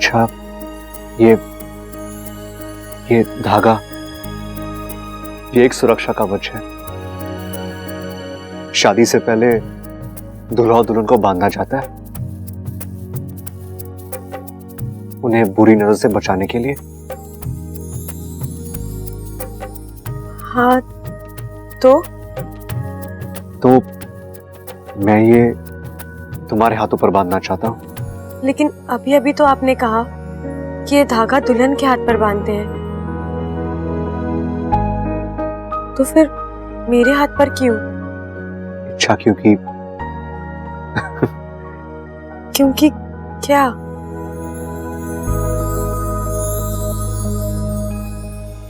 अच्छा, ये धागा, ये एक सुरक्षा कवच है। शादी से पहले दूल्हा और दुल्हन को बांधा जाता है, उन्हें बुरी नजर से बचाने के लिए। हाँ तो मैं ये तुम्हारे हाथों पर बांधना चाहता हूँ। लेकिन अभी अभी तो आपने कहा कि ये धागा दुल्हन के हाथ पर बांधते हैं, तो फिर मेरे हाथ पर क्यों? अच्छा, क्योंकि क्योंकि क्या?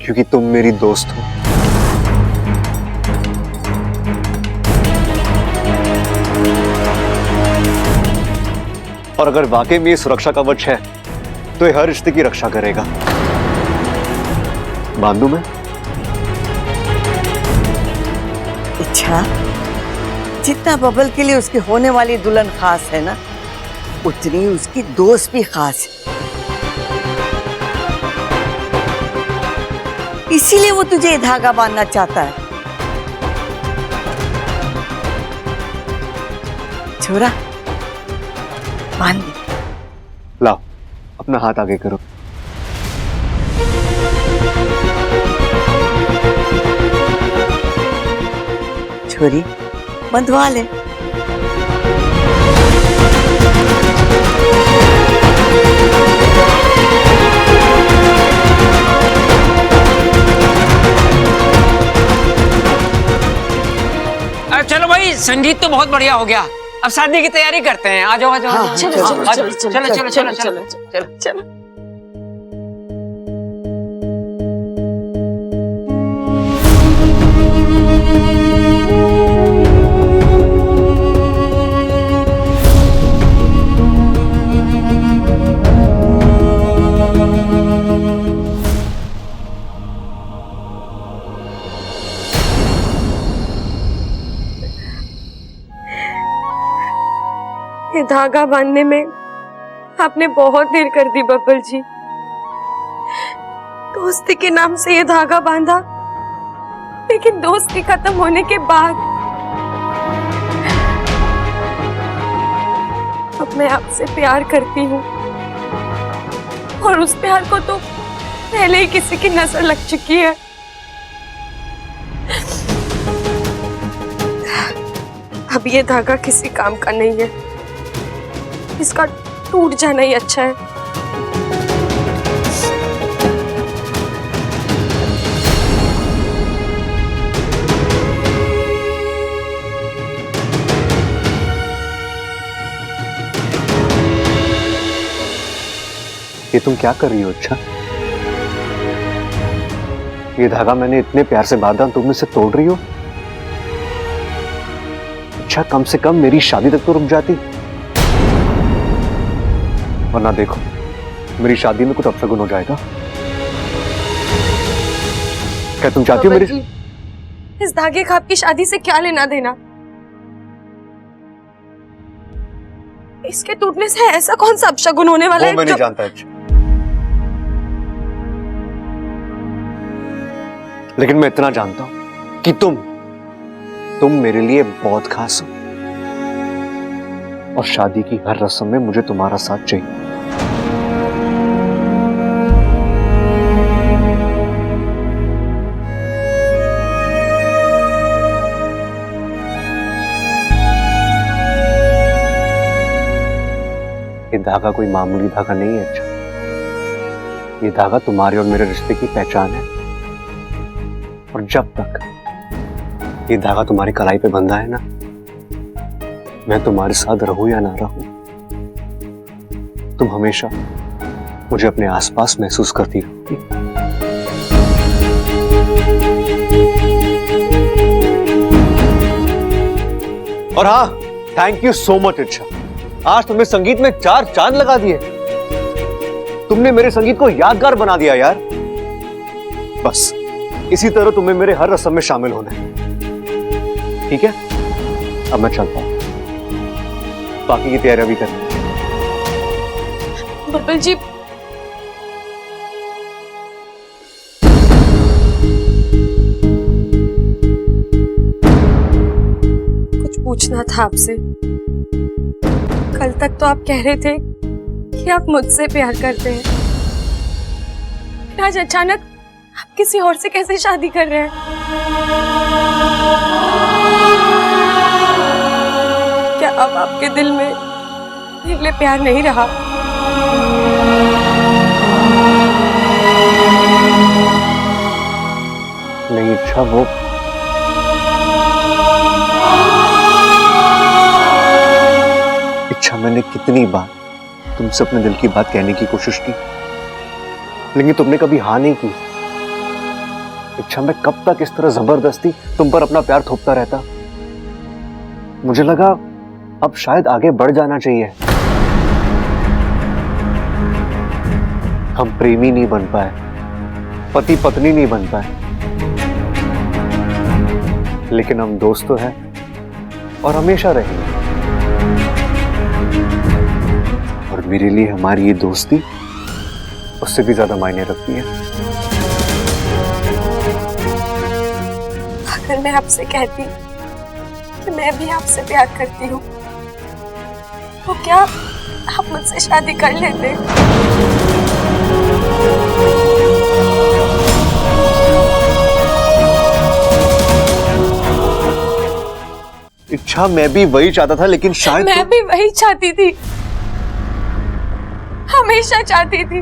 क्योंकि तुम मेरी दोस्त हो। और अगर वाकई में ये सुरक्षा कवच है तो ये हर रिश्ते की रक्षा करेगा। बांधू मैं? अच्छा, जितना बबल के लिए उसकी होने वाली दुल्हन खास है ना, उतनी उसकी दोस्त भी खास है। इसीलिए वो तुझे धागा बांधना चाहता है। छोरा, बांध दे। लाओ, अपना हाथ आगे करो। छोरी, बंधवा ले। चलो भाई, संगीत तो बहुत बढ़िया हो गया, अब शादी की तैयारी करते हैं। आ जाओ आ जाओ। हाँ, चलो चलो, चलो चलो, चलो चलो, चलो चलो, चलो चलो चलो। ये धागा बांधने में आपने बहुत देर कर दी बब्बल जी। दोस्ती के नाम से ये धागा बांधा, लेकिन दोस्ती खत्म होने के बाद अब मैं आपसे प्यार करती हूँ, और उस प्यार को तो पहले ही किसी की नजर लग चुकी है। अब ये धागा किसी काम का नहीं है, इसका टूट जाना ही अच्छा है। ये तुम क्या कर रही हो? अच्छा, ये धागा मैंने इतने प्यार से बांधा, तुम इसे तोड़ रही हो? अच्छा, कम से कम मेरी शादी तक तो रुक जाती, वरना देखो मेरी शादी में कुछ अपशगुन हो जाएगा। क्या तुम चाहती हो मेरी? इस धागे का आपकी शादी से क्या लेना देना? इसके टूटने से ऐसा कौन सा अपशगुन होने वाला है? मैं नहीं जानता। अच्छा, लेकिन मैं इतना जानता हूं कि तुम मेरे लिए बहुत खास हो, और शादी की हर रस्म में मुझे तुम्हारा साथ चाहिए। ये धागा कोई मामूली धागा नहीं है। अच्छा, ये धागा तुम्हारे और मेरे रिश्ते की पहचान है, और जब तक ये धागा तुम्हारी कलाई पे बंधा है ना, मैं तुम्हारे साथ रहूं या ना रहूं, तुम हमेशा मुझे अपने आसपास महसूस करती रहोगी। और हाँ, थैंक यू सो मच। अच्छा, आज तुमने संगीत में 4 चांद लगा दिए। तुमने मेरे संगीत को यादगार बना दिया यार। बस इसी तरह तुम्हें मेरे हर रस्म में शामिल होना है, ठीक है? अब मैं चलता हूं, बाकी की तैयारी भी करनी। बब्बल जी, था आपसे। कल तक तो आप कह रहे थे कि आप मुझसे प्यार करते हैं, फिर आज अचानक आप किसी और से कैसे शादी कर रहे हैं? क्या अब आपके दिल में मेरे लिए प्यार नहीं रहा? नहीं इच्छा, वो इच्छा मैंने कितनी बार तुमसे अपने दिल की बात कहने की कोशिश की, लेकिन तुमने कभी हाँ नहीं की। इच्छा, मैं कब तक इस तरह जबरदस्ती तुम पर अपना प्यार थोपता रहता? मुझे लगा अब शायद आगे बढ़ जाना चाहिए। हम प्रेमी नहीं बन पाए, पति पत्नी नहीं बन पाए, लेकिन हम दोस्त तो हैं और हमेशा रहेंगे। और मेरे लिए हमारी ये दोस्ती उससे भी ज्यादा मायने रखती है। अगर मैं आपसे कहती कि मैं भी आपसे प्यार करती हूँ, तो क्या आप मुझसे शादी कर लेते? इच्छा, मैं भी वही चाहता था, लेकिन शायद मैं भी वही चाहती थी, हमेशा चाहती थी।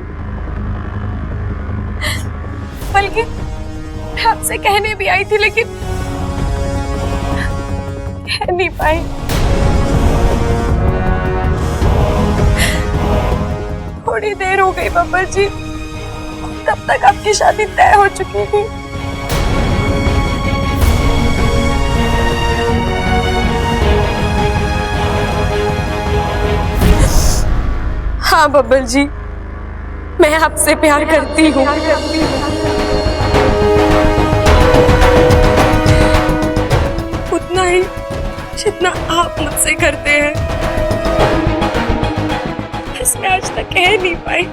बल्कि मैं आपसे कहने भी आई थी, लेकिन कह नहीं पाई। थोड़ी देर हो गई बब्बर जी, तब तक आपकी शादी तय हो चुकी थी। हाँ बब्बर जी, मैं आपसे प्यार करती हूँ। उतना ही जितना आप मुझसे करते हैं, बस मैं आज तक कह नहीं पाई।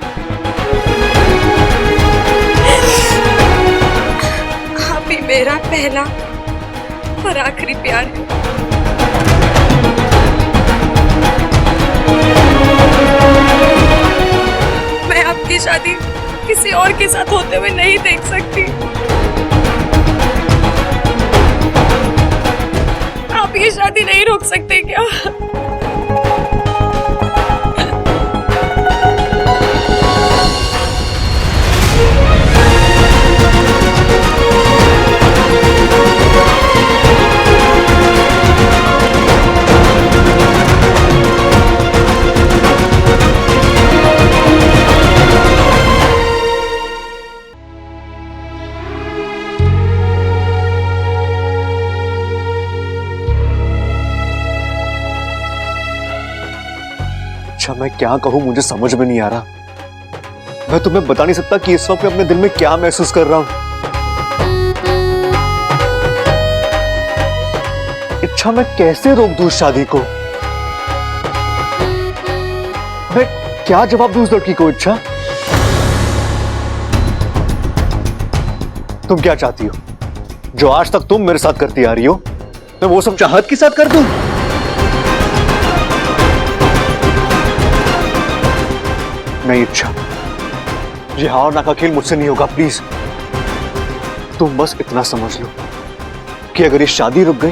आप ही मेरा पहला और आखिरी प्यार है। मैं आपकी शादी किसी और के साथ होते हुए नहीं देख सकती। आप ये शादी नहीं रोक सकते क्या? अच्छा, मैं क्या कहूं, मुझे समझ में नहीं आ रहा। मैं तुम्हें बता नहीं सकता कि इस वक्त मैं अपने दिल में क्या महसूस कर रहा हूं। इच्छा, मैं कैसे रोक दूं इस शादी को? मैं क्या जवाब दूं उस लड़की को? इच्छा, तुम क्या चाहती हो? जो आज तक तुम मेरे साथ करती आ रही हो, मैं वो सब चाहत के साथ कर दूं? नहीं इच्छा, ये हाँ और ना का खेल मुझसे नहीं होगा। प्लीज तुम बस इतना समझ लो कि अगर ये शादी रुक गई,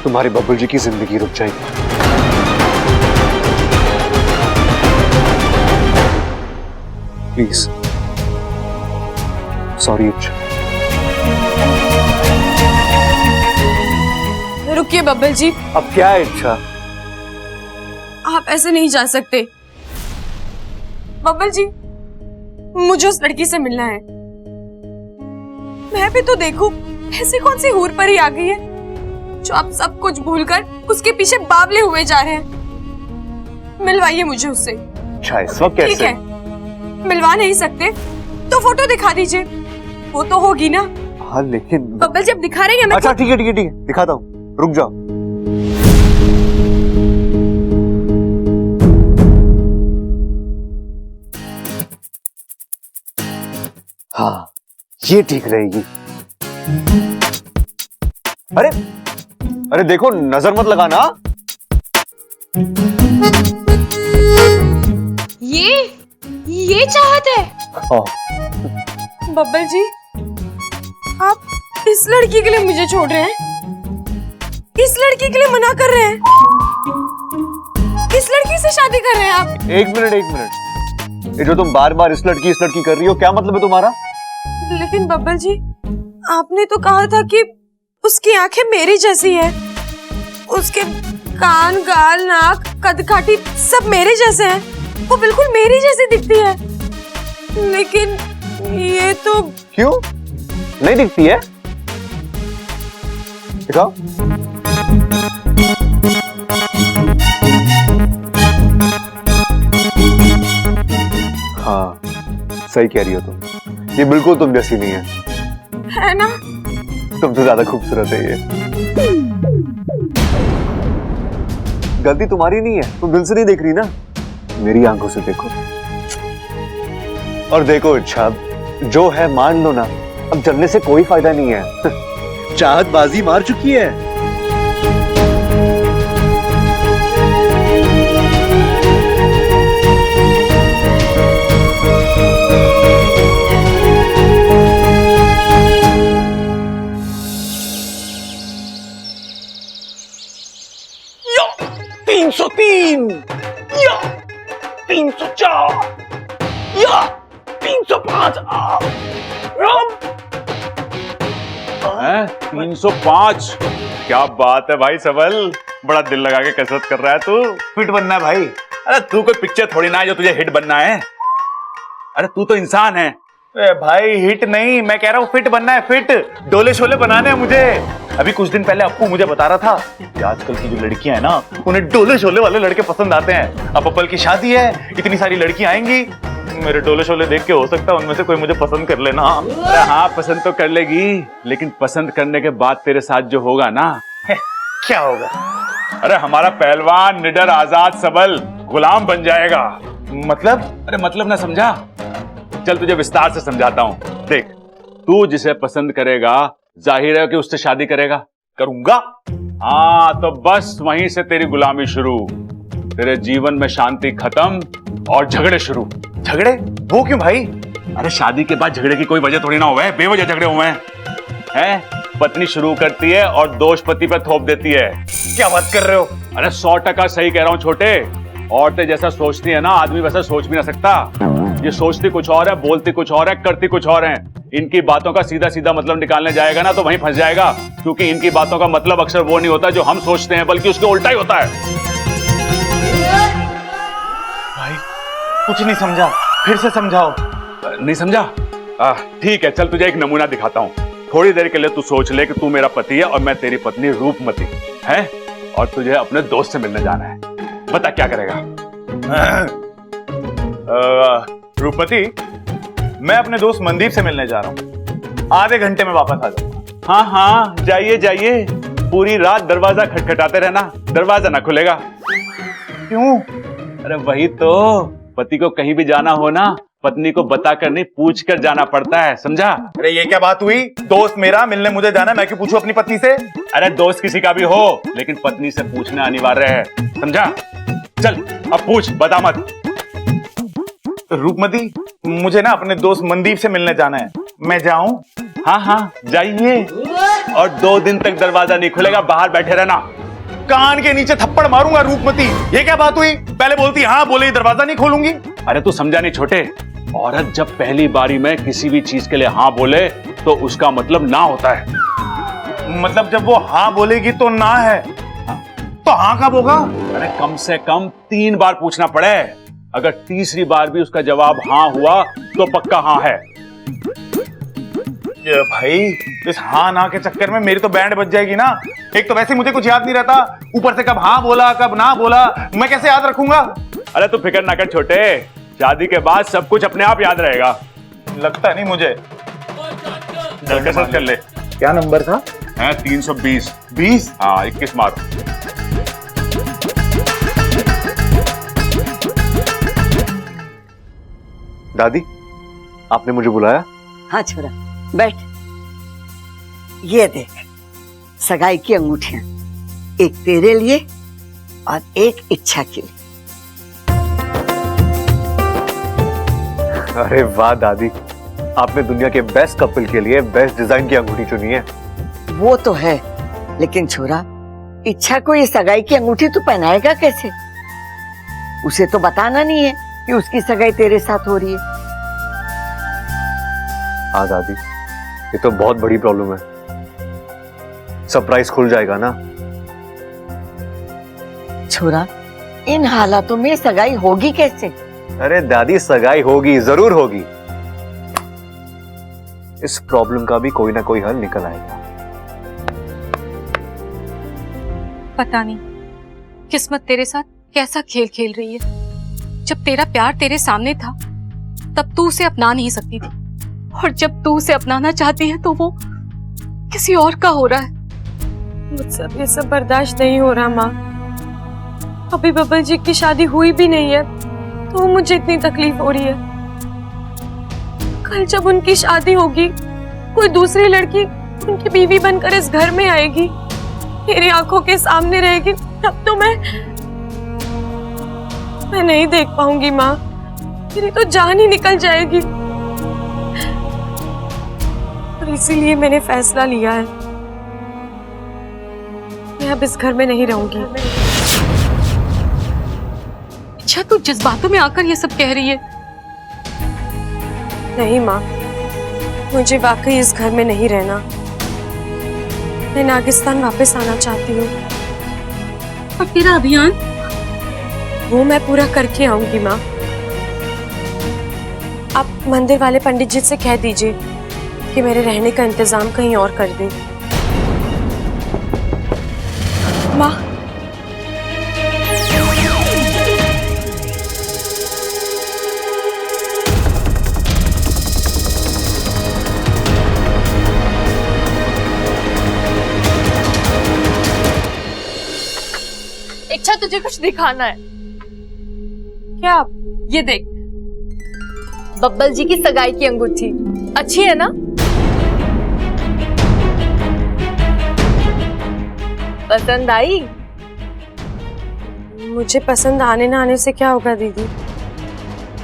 तुम्हारे बब्बल जी की जिंदगी रुक जाएगी। प्लीज, सॉरी इच्छा। रुकिए बब्बल जी, अब क्या है इच्छा? आप ऐसे नहीं जा सकते। बब्बल जी, मुझे उस लड़की से मिलना है। मैं भी तो देखूं, ऐसी कौन सी हूर परी आ गई है जो आप सब कुछ भूलकर उसके पीछे बावले हुए जा रहे हैं। मिलवाइए मुझे उससे। अच्छा, इस वक्त कैसे? ठीक है, मिलवा नहीं सकते तो फोटो दिखा दीजिए, वो तो होगी ना। हाँ लेकिन बब्बल जी, अब दिखा रहे हैं मैं। अच्छा ठीक है ठीक है ठीक है, दिखाता हूँ, रुक जाओ। हाँ, ये ठीक रहेगी। अरे अरे देखो, नजर मत लगाना। ये चाहत है। बब्बल जी, आप इस लड़की के लिए मुझे छोड़ रहे हैं, इस लड़की के लिए मना कर रहे हैं, इस लड़की से शादी कर रहे हैं आप। एक मिनट, ये जो तुम बार बार इस लड़की कर रही हो, क्या मतलब है तुम्हारा? लेकिन बब्बल जी, आपने तो कहा था कि उसकी आंखें मेरी जैसी है, उसके कान, गाल, नाक, कद काठी सब मेरे जैसे हैं, वो बिल्कुल मेरी जैसी दिखती है। लेकिन ये तो क्यों नहीं दिखती है? दिखाओ। हाँ, सही कह रही हो तुम, ये बिल्कुल तुम जैसी नहीं है ना? तुम तो ज्यादा खूबसूरत है। ये गलती तुम्हारी नहीं है, तुम दिल से नहीं देख रही ना, मेरी आंखों से देखो। और देखो इच्छा, जो है मान लो ना, अब जलने से कोई फायदा नहीं है। चाहत बाजी मार चुकी है। या 303 या 304 या 305 305। क्या बात है भाई सबल, बड़ा दिल लगा के कसरत कर रहा है तू। फिट बनना है भाई। अरे तू कोई पिक्चर थोड़ी ना है जो तुझे हिट बनना है। अरे तू तो इंसान है। भाई हिट नहीं, मैं कह रहा हूँ फिट बनना है, फिट। डोले शोले बनाने हैं मुझे। अभी कुछ दिन पहले अप्पू मुझे बता रहा था कि आजकल की जो लड़कियां हैं ना, उन्हें डोले शोले वाले लड़के पसंद आते हैं। अब अप्पल की शादी है, इतनी सारी लड़कियां आएंगी, मेरे डोले शोले देख के हो सकता है उनमें से कोई मुझे पसंद कर लेना। अरे हाँ, पसंद तो कर लेगी, लेकिन पसंद करने के बाद तेरे साथ जो होगा ना, क्या होगा? अरे हमारा पहलवान निडर, आजाद, सबल गुलाम बन जाएगा। मतलब? अरे मतलब ना समझा? चल तुझे विस्तार से समझाता हूँ। देख, तू जिसे पसंद करेगा, जाहिर है कि उससे शादी करेगा। करूंगा। हाँ, तो बस वहीं से तेरी गुलामी शुरू। तेरे जीवन में शांति खत्म और झगड़े शुरू। झगड़े? वो क्यों भाई? अरे शादी के बाद झगड़े की कोई वजह थोड़ी ना हुआ है, बेवजह झगड़े हुए हैं। पत्नी शुरू करती है और दोष पति पे थोप देती है। क्या बात कर रहे हो? अरे 100% सही कह रहा हूँ छोटे। औरतें जैसा सोचती है ना, आदमी वैसा सोच भी ना सकता। ये सोचती कुछ और है, बोलती कुछ और है, करती कुछ और है। इनकी बातों का सीधा सीधा मतलब निकालने जाएगा ना तो वहीं फंस जाएगा, क्योंकि इनकी बातों का मतलब अक्सर वो नहीं होता जो हम सोचते हैं, बल्कि उसके उल्टा ही होता है। भाई कुछ नहीं समझा, फिर से समझाओ। नहीं समझा? ठीक है, चल तुझे एक नमूना दिखाता हूँ। थोड़ी देर के लिए तू सोच ले कि तू मेरा पति है और मैं तेरी पत्नी रूपमती है, और तुझे अपने दोस्त से मिलने जाना है। बता क्या करेगा? रूपमती, मैं अपने दोस्त मनदीप से मिलने जा रहा हूँ, आधे घंटे में वापस आ जाऊंगा। हाँ हाँ, जाइए जाइए, पूरी रात दरवाजा खटखटाते रहना, दरवाजा ना खुलेगा। क्यों? अरे वही तो, पति को कहीं भी जाना हो ना, पत्नी को बताकर नहीं, पूछ कर जाना पड़ता है, समझा? अरे ये क्या बात हुई? दोस्त मेरा, मिलने मुझे जाना है, मैं क्यों पूछूं अपनी पत्नी से? अरे दोस्त किसी का भी हो, लेकिन पत्नी से पूछना अनिवार्य है, समझा? चल अब पूछ, बता मत। रूपमती, मुझे ना अपने दोस्त मनदीप से मिलने जाना है, मैं जाऊं? हाँ हाँ जाइए, और 2 दिन तक दरवाजा नहीं खुलेगा, बाहर बैठे रहना। कान के नीचे थप्पड़ मारूंगा रूपमती। ये क्या बात हुई? पहले बोलती हाँ, बोले दरवाजा नहीं खोलूंगी। अरे तू समझा नहीं छोटे, औरत जब पहली बारी में किसी भी चीज के लिए हाँ बोले तो उसका मतलब ना होता है। मतलब जब वो हाँ बोलेगी तो ना है, तो हाँ कब होगा? अरे कम से कम 3 बार पूछना पड़े। अगर तीसरी बार भी उसका जवाब हाँ हुआ तो पक्का हाँ है। ये भाई, इस हाँ ना के चक्कर में मेरी तो बैंड बज जाएगी ना। एक तो वैसे मुझे कुछ याद नहीं रहता, ऊपर से कब हाँ बोला कब ना बोला, मैं कैसे याद रखूंगा? अरे तू फिक्र ना कर छोटे, शादी के बाद सब कुछ अपने आप याद रहेगा। लगता नहीं मुझे। कसरत कर ले। क्या नंबर था? 320। 20? हाँ 21 मारो। दादी, आपने मुझे बुलाया? हाँ छोरा, बैठ। ये देख, सगाई की अंगूठियां। एक तेरे लिए और एक इच्छा के लिए। अरे वाह दादी, आपने दुनिया के बेस्ट कपल के लिए बेस्ट डिजाइन की अंगूठी चुनी है। वो तो है, लेकिन छोरा, इच्छा को ये सगाई की अंगूठी तू पहनाएगा कैसे? उसे तो बताना नहीं है कि उसकी सगाई तेरे साथ हो रही है। हाँ दादी, ये तो बहुत बड़ी प्रॉब्लम है। सरप्राइज खुल जाएगा ना। छोरा, इन हालातों में सगाई होगी कैसे? अरे दादी, सगाई होगी, जरूर होगी। इस प्रॉब्लम का भी कोई ना कोई हल निकल आएगा। पता नहीं किस्मत तेरे साथ कैसा खेल खेल रही है। जब तेरा प्यार तेरे सामने था तब तू उसे अपना नहीं सकती थी, और जब तू उसे अपनाना चाहती है तो वो किसी और का हो रहा है। मुझसे अब ये सब बर्दाश्त नहीं हो रहा माँ। अभी बब्बल जी की शादी हुई भी नहीं है तो मुझे इतनी तकलीफ हो रही है। कल जब उनकी शादी होगी, कोई दूसरी लड़की उनकी बीवी बनकर इस घर में आएगी, मेरी आंखों के सामने रहेगी, तब तो मैं नहीं देख पाऊंगी माँ। मेरी तो जान ही निकल जाएगी। और इसीलिए मैंने फैसला लिया है, मैं अब इस घर में नहीं रहूंगी। अच्छा, तू जज्बातों में आकर ये सब कह रही है? नहीं माँ, मुझे वाकई इस घर में नहीं रहना। मैं नागिस्तान वापस आना चाहती हूँ। और तेरा अभियान? वो मैं पूरा करके आऊंगी माँ। आप मंदिर वाले पंडित जी से कह दीजिए कि मेरे रहने का इंतजाम कहीं और कर दें। माँ, इच्छा, तुझे कुछ दिखाना है। क्या? ये देख, बब्बल जी की सगाई की अंगूठी अच्छी है ना? पसंद आई? मुझे पसंद आने ना आने से क्या होगा दीदी?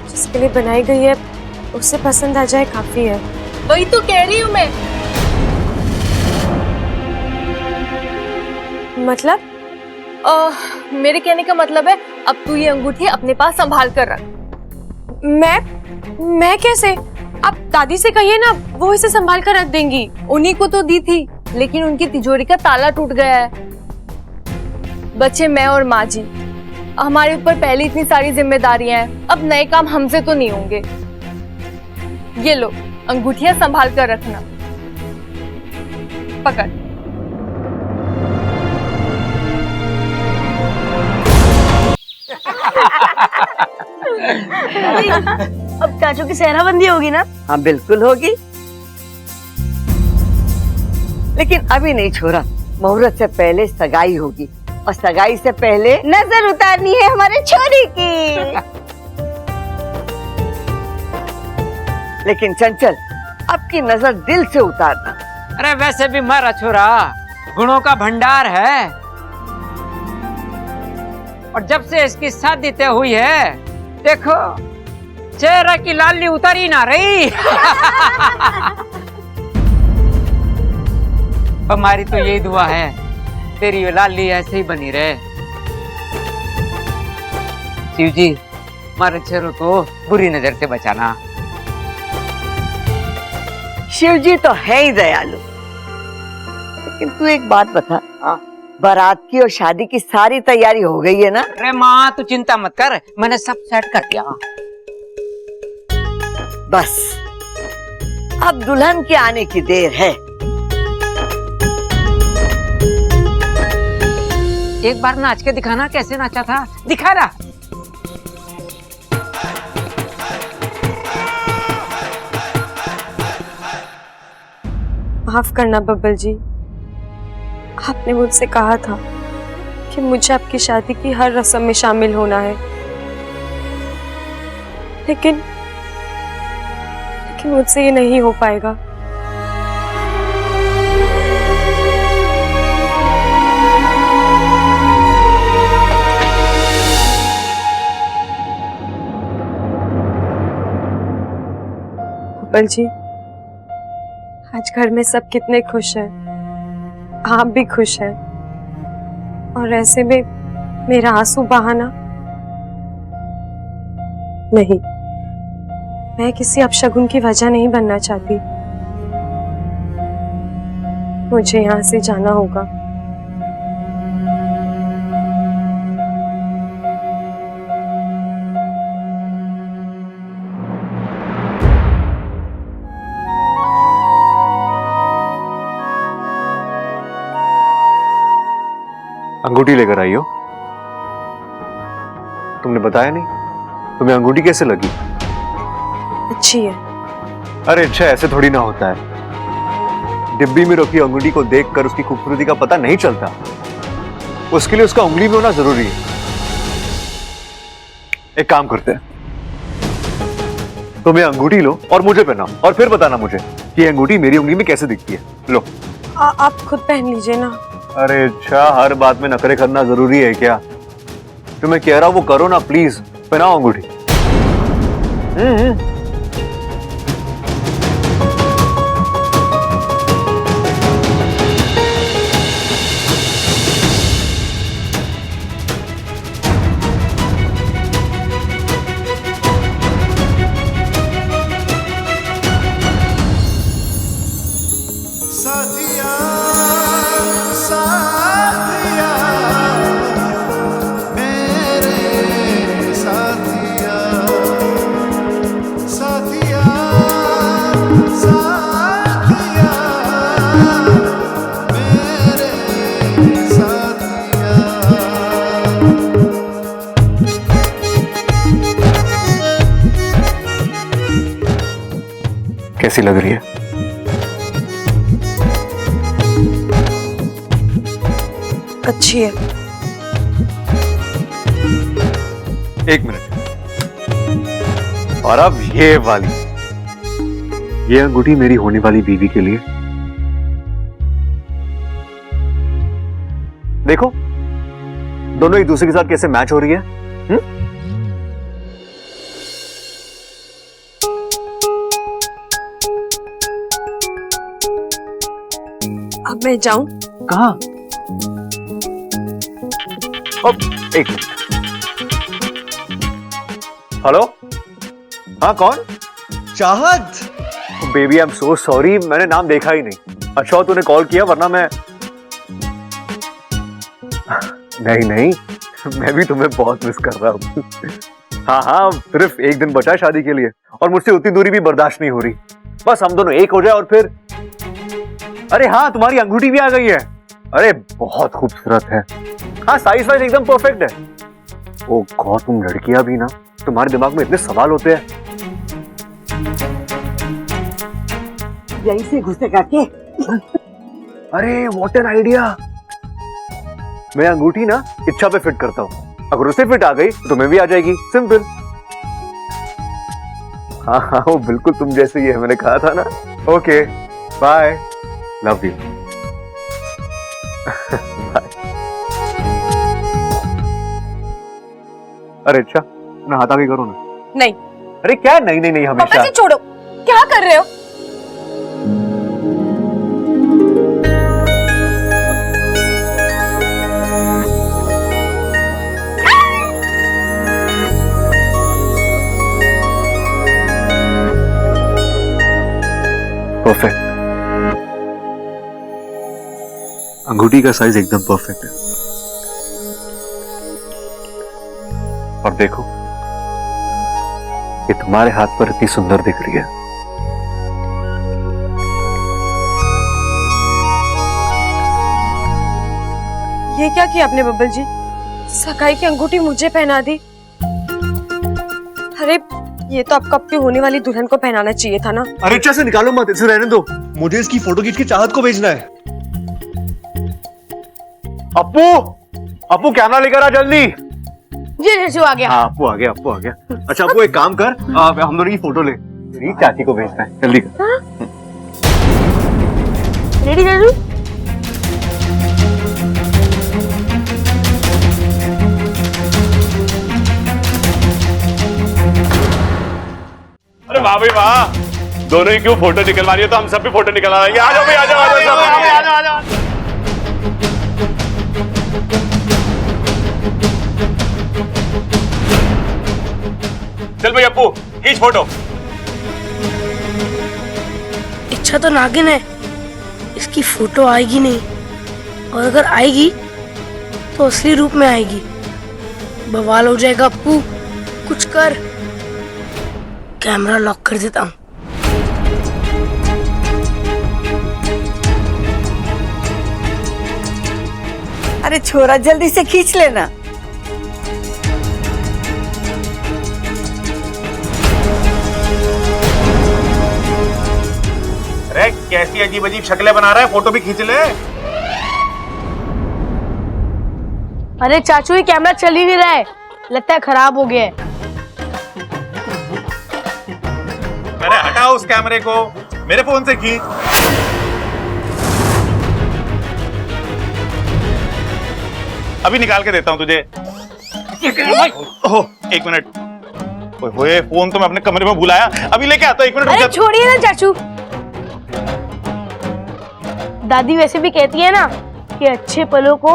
जिसके लिए बनाई गई है उसे पसंद आ जाए काफी है। वही तो कह रही हूँ मैं। मतलब? मेरे कहने का मतलब है, अब तू ये अंगूठी अपने पास संभाल कर रख। मैं कैसे? आप दादी से कहिए ना, वो इसे संभाल कर रख देंगी। उन्हीं को तो दी थी, लेकिन उनकी तिजोरी का ताला टूट गया है। बच्चे मैं और माँ जी, हमारे ऊपर पहले इतनी सारी जिम्मेदारियां हैं, अब नए काम हमसे तो नहीं होंगे। ये लो, अंगूठियां संभाल कर रखना। पकड़। अब चाचू की सेहराबंदी होगी ना? हाँ बिल्कुल होगी, लेकिन अभी नहीं छोरा। मुहूर्त से पहले सगाई होगी, और सगाई से पहले नजर उतारनी है हमारे छोरी की। लेकिन चंचल, अब की नजर दिल से उतारना। अरे वैसे भी मारा छोरा गुणों का भंडार है, और जब से इसकी शादी तय हुई है, देखो चेहरा की लाली उतारी ना रही। हमारी तो यही दुआ है, तेरी ये लाली ऐसे ही बनी रहे। शिव जी, हमारे चेहरों को बुरी नजर से बचाना। शिव जी तो है ही दयालु, लेकिन तू एक बात बता, बारात की और शादी की सारी तैयारी हो गई है ना? अरे माँ, तू चिंता मत कर, मैंने सब सेट कर दिया। बस अब दुल्हन के आने की देर है। एक बार नाच के दिखाना, कैसे नाचा था, दिखा रहा। माफ करना बब्बल जी, आपने मुझसे कहा था कि मुझे आपकी शादी की हर रस्म में शामिल होना है, लेकिन मुझसे ये नहीं हो पाएगा। बब्बल जी, आज घर में सब कितने खुश हैं, आप भी खुश हैं, और ऐसे में मेरा आंसू बहाना नहीं। मैं किसी अपशगुन की वजह नहीं बनना चाहती। मुझे यहाँ से जाना होगा। अंगूठी लेकर आई हो? तुमने बताया नहीं। तुम्हें अंगूठी कैसे लगी? अच्छी है। अरे अच्छा, ऐसे थोड़ी ना होता है। डिब्बी में रखी अंगूठी को देखकर उसकी खूबसूरती का पता नहीं चलता। उसके लिए उसका उंगली में होना जरूरी है। एक काम करते हैं, तुम ये अंगूठी लो और मुझे पहनाओ, और फिर बताना मुझे कि ये अंगूठी मेरी उंगली में कैसे दिखती है। लो। आप खुद पहन लीजिए ना। अरे अच्छा, हर बात में नखरे करना जरूरी है क्या? जो मैं कह रहा हूं वो करो ना प्लीज। पहनाओ अंगूठी। साथिया साथिया मेरे साथिया साथिया साथिया मेरे साथिया। कैसी लग रही है? अच्छी है। एक मिनट। और अब ये वाली, ये अंगूठी मेरी होने वाली बीवी के लिए। देखो दोनों एक दूसरे के साथ कैसे मैच हो रही है। अब मैं जाऊं? कहाँ? एक मिनट। हेलो, हाँ कौन? चाहत। Baby I am so sorry, मैंने नाम देखा ही नहीं। अच्छा तूने कॉल किया, वरना मैं नहीं मैं भी तुम्हें बहुत मिस कर रहा हूँ। हाँ सिर्फ एक दिन बचा है शादी के लिए, और मुझसे उतनी दूरी भी बर्दाश्त नहीं हो रही। बस हम दोनों एक हो जाए और फिर। अरे हाँ, तुम्हारी अंगूठी भी आ गई है। अरे बहुत खूबसूरत है। हाँ, साइज वाइज एकदम परफेक्ट है। ओ गॉड, तुम लड़कियां भी ना, तुम्हारे दिमाग में इतने सवाल होते हैं। यहीं से घुसेगा के? अरे व्हाट एन आइडिया। मैं अंगूठी ना इच्छा पे फिट करता हूँ, अगर उसे फिट आ गई तो तुम्हें भी आ जाएगी। सिंपल। हाँ वो बिल्कुल तुम जैसे ही है, मैंने कहा था ना। Okay bye, love you. अरे अच्छा, नहाता भी करो ना। नहीं। अरे क्या नहीं हमेशा। पापा जी छोड़ो, क्या कर रहे हो? परफेक्ट। अंगूठी का साइज एकदम परफेक्ट है। और देखो, ये तुम्हारे हाथ पर इतनी सुंदर दिख रही है। ये क्या किया आपने बब्बल जी? सगाई की अंगूठी मुझे पहना दी। अरे ये तो आपको अपनी होने वाली दुल्हन को पहनाना चाहिए था ना। अरे अच्छा से निकालो मत, इसे रहने दो। मुझे इसकी फोटो खींच के चाहत को भेजना है। अपू कैमरा लेकर आ जल्दी। जी आ गया। हाँ अपू आ गया। अच्छा अपू एक काम कर, हम दोनों की फोटो ले, मेरी चाची को भेजना है, जल्दी कर। रेडी जीजू? अरे वाह भाई वाह, दोनों ही क्यों फोटो निकलवा रही हो, तो हम सब भी फोटो निकलवा लेंगे। आ जाओ भाई, आ जाओ, आ जाओ, आ जाओ, आ जाओ। चल भाई अप्पू, खींच फोटो। इच्छा तो नागिन है, इसकी फोटो आएगी नहीं, और अगर आएगी तो असली रूप में आएगी। बवाल हो जाएगा अप्पू, कुछ कर। कैमरा लॉक कर देता हूँ। अरे छोरा जल्दी से खींच लेना। अरे कैसी अजीब अजीब शक्लें बना रहा है, फोटो भी खींच ले। अरे चाचू ये कैमरा चल ही नहीं रहा है, लगता है खराब हो गया है। अरे हटाओ उस कैमरे को, मेरे फोन से खींच। अभी निकाल के देता हूं तुझे। ओह, एक मिनट। ओए फोन तो मैं अपने कमरे में भुलाया, अभी लेके आता हूं, एक मिनट रुक अरे जा। छोड़िए ना चाचू, दादी वैसे भी कहती है ना कि अच्छे पलों को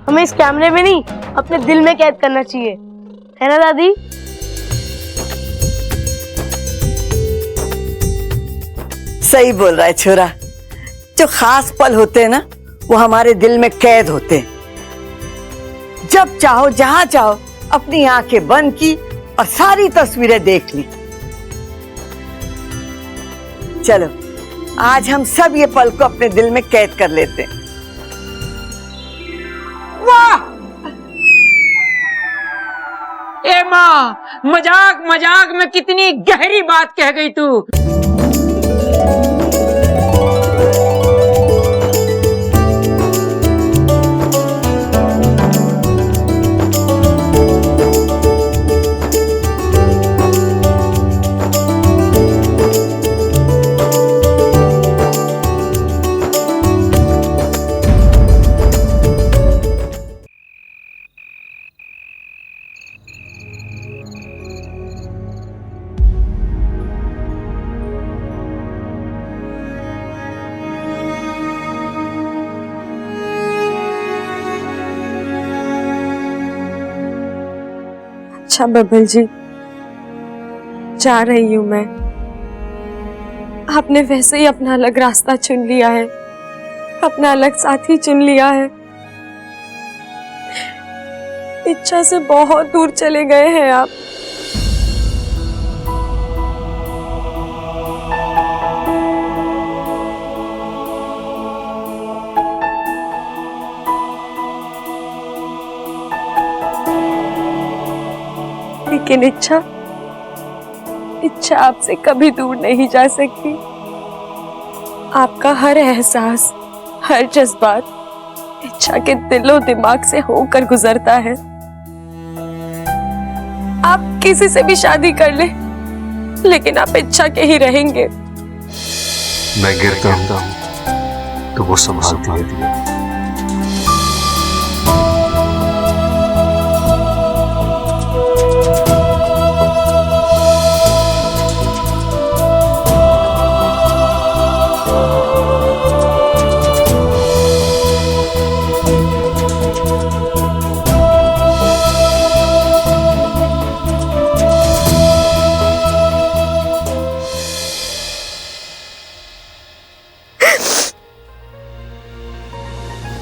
हमें इस कैमरे में नहीं अपने दिल में कैद करना चाहिए, है ना दादी? सही बोल रहा है छोरा। जो खास पल होते हैं ना, वो हमारे दिल में कैद होते हैं। जब चाहो जहां चाहो अपनी आंखें बंद की और सारी तस्वीरें देख ली। चलो आज हम सब ये पल को अपने दिल में कैद कर लेते हैं। वाह ए माँ, मजाक मजाक में कितनी गहरी बात कह गई तू। अच्छा बबल जी, जा रही हूँ मैं। आपने वैसे ही अपना अलग रास्ता चुन लिया है, अपना अलग साथी चुन लिया है। इच्छा से बहुत दूर चले गए हैं आप। लेकिन इच्छा आपसे कभी दूर नहीं जा सकती। आपका हर एहसास, हर जज्बात इच्छा के दिलो दिमाग से होकर गुजरता है। आप किसी से भी शादी कर ले, लेकिन आप इच्छा के ही रहेंगे। मैं गिरता हूं तो वो संभालती है।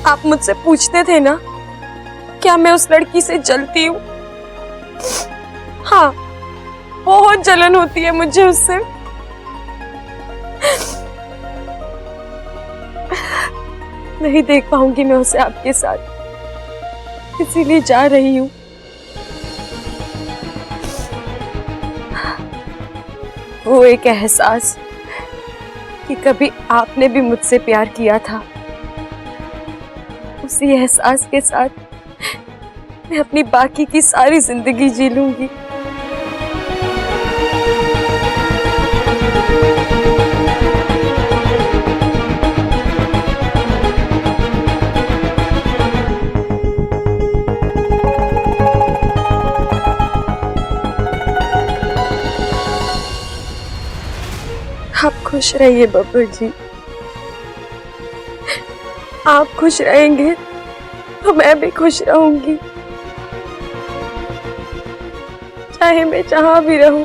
आप मुझसे पूछते थे ना, क्या मैं उस लड़की से जलती हूँ? हाँ, बहुत जलन होती है मुझे उससे। नहीं देख पाऊंगी मैं उसे आपके साथ, इसीलिए जा रही हूँ। वो एक एहसास कि कभी आपने भी मुझसे प्यार किया था, उसी एहसास के साथ मैं अपनी बाकी की सारी जिंदगी जी लूंगी। आप खुद खुश रहिए बब्बर जी। आप खुश रहेंगे तो मैं भी खुश रहूंगी, चाहे मैं जहां भी रहूं।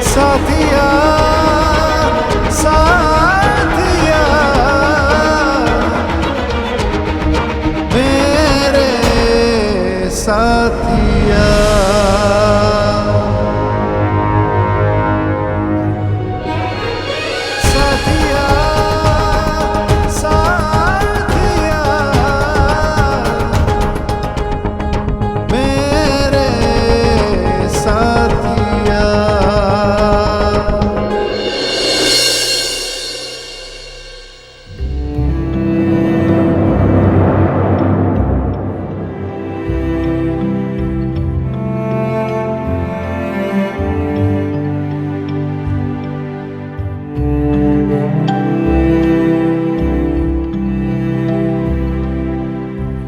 साथिया साथिया मेरे साथिया साथिया साथिया मेरे साथिया।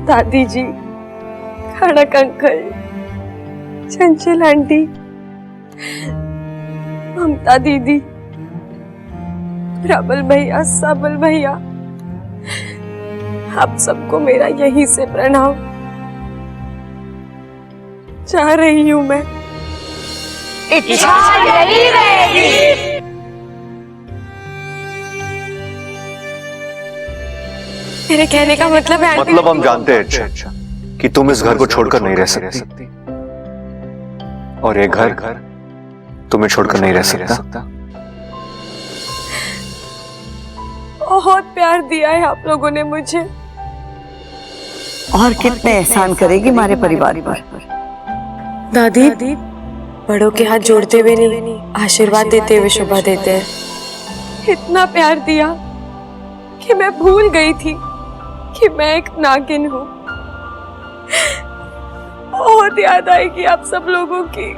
दादी जी, खड़क अंकल, चंचल आंटी, ममता दीदी, रबल भैया, सबल भैया, आप सबको मेरा यहीं से प्रणाम। जा रही हूं मैं। इच्छा यही रहेगी। मेरे कहने का मतलब है आंटी, मतलब हम जानते हैं अच्छा कि तुम इस घर को छोड़कर नहीं रह सकती, और ये घर तुम्हें छोड़कर नहीं रह सकता। बहुत प्यार दिया है आप लोगों ने मुझे। और कितने एहसान करेगी हमारे परिवार पर। दादी, बड़ों के हाथ जोड़ते हुए नहीं, आशीर्वाद देते हुए शोभा देते हैं। इतना प्यार दिया कि मैं भूल गई थी कि मैं एक नागिन हूँ। बहुत याद आएगी आप सब लोगों की।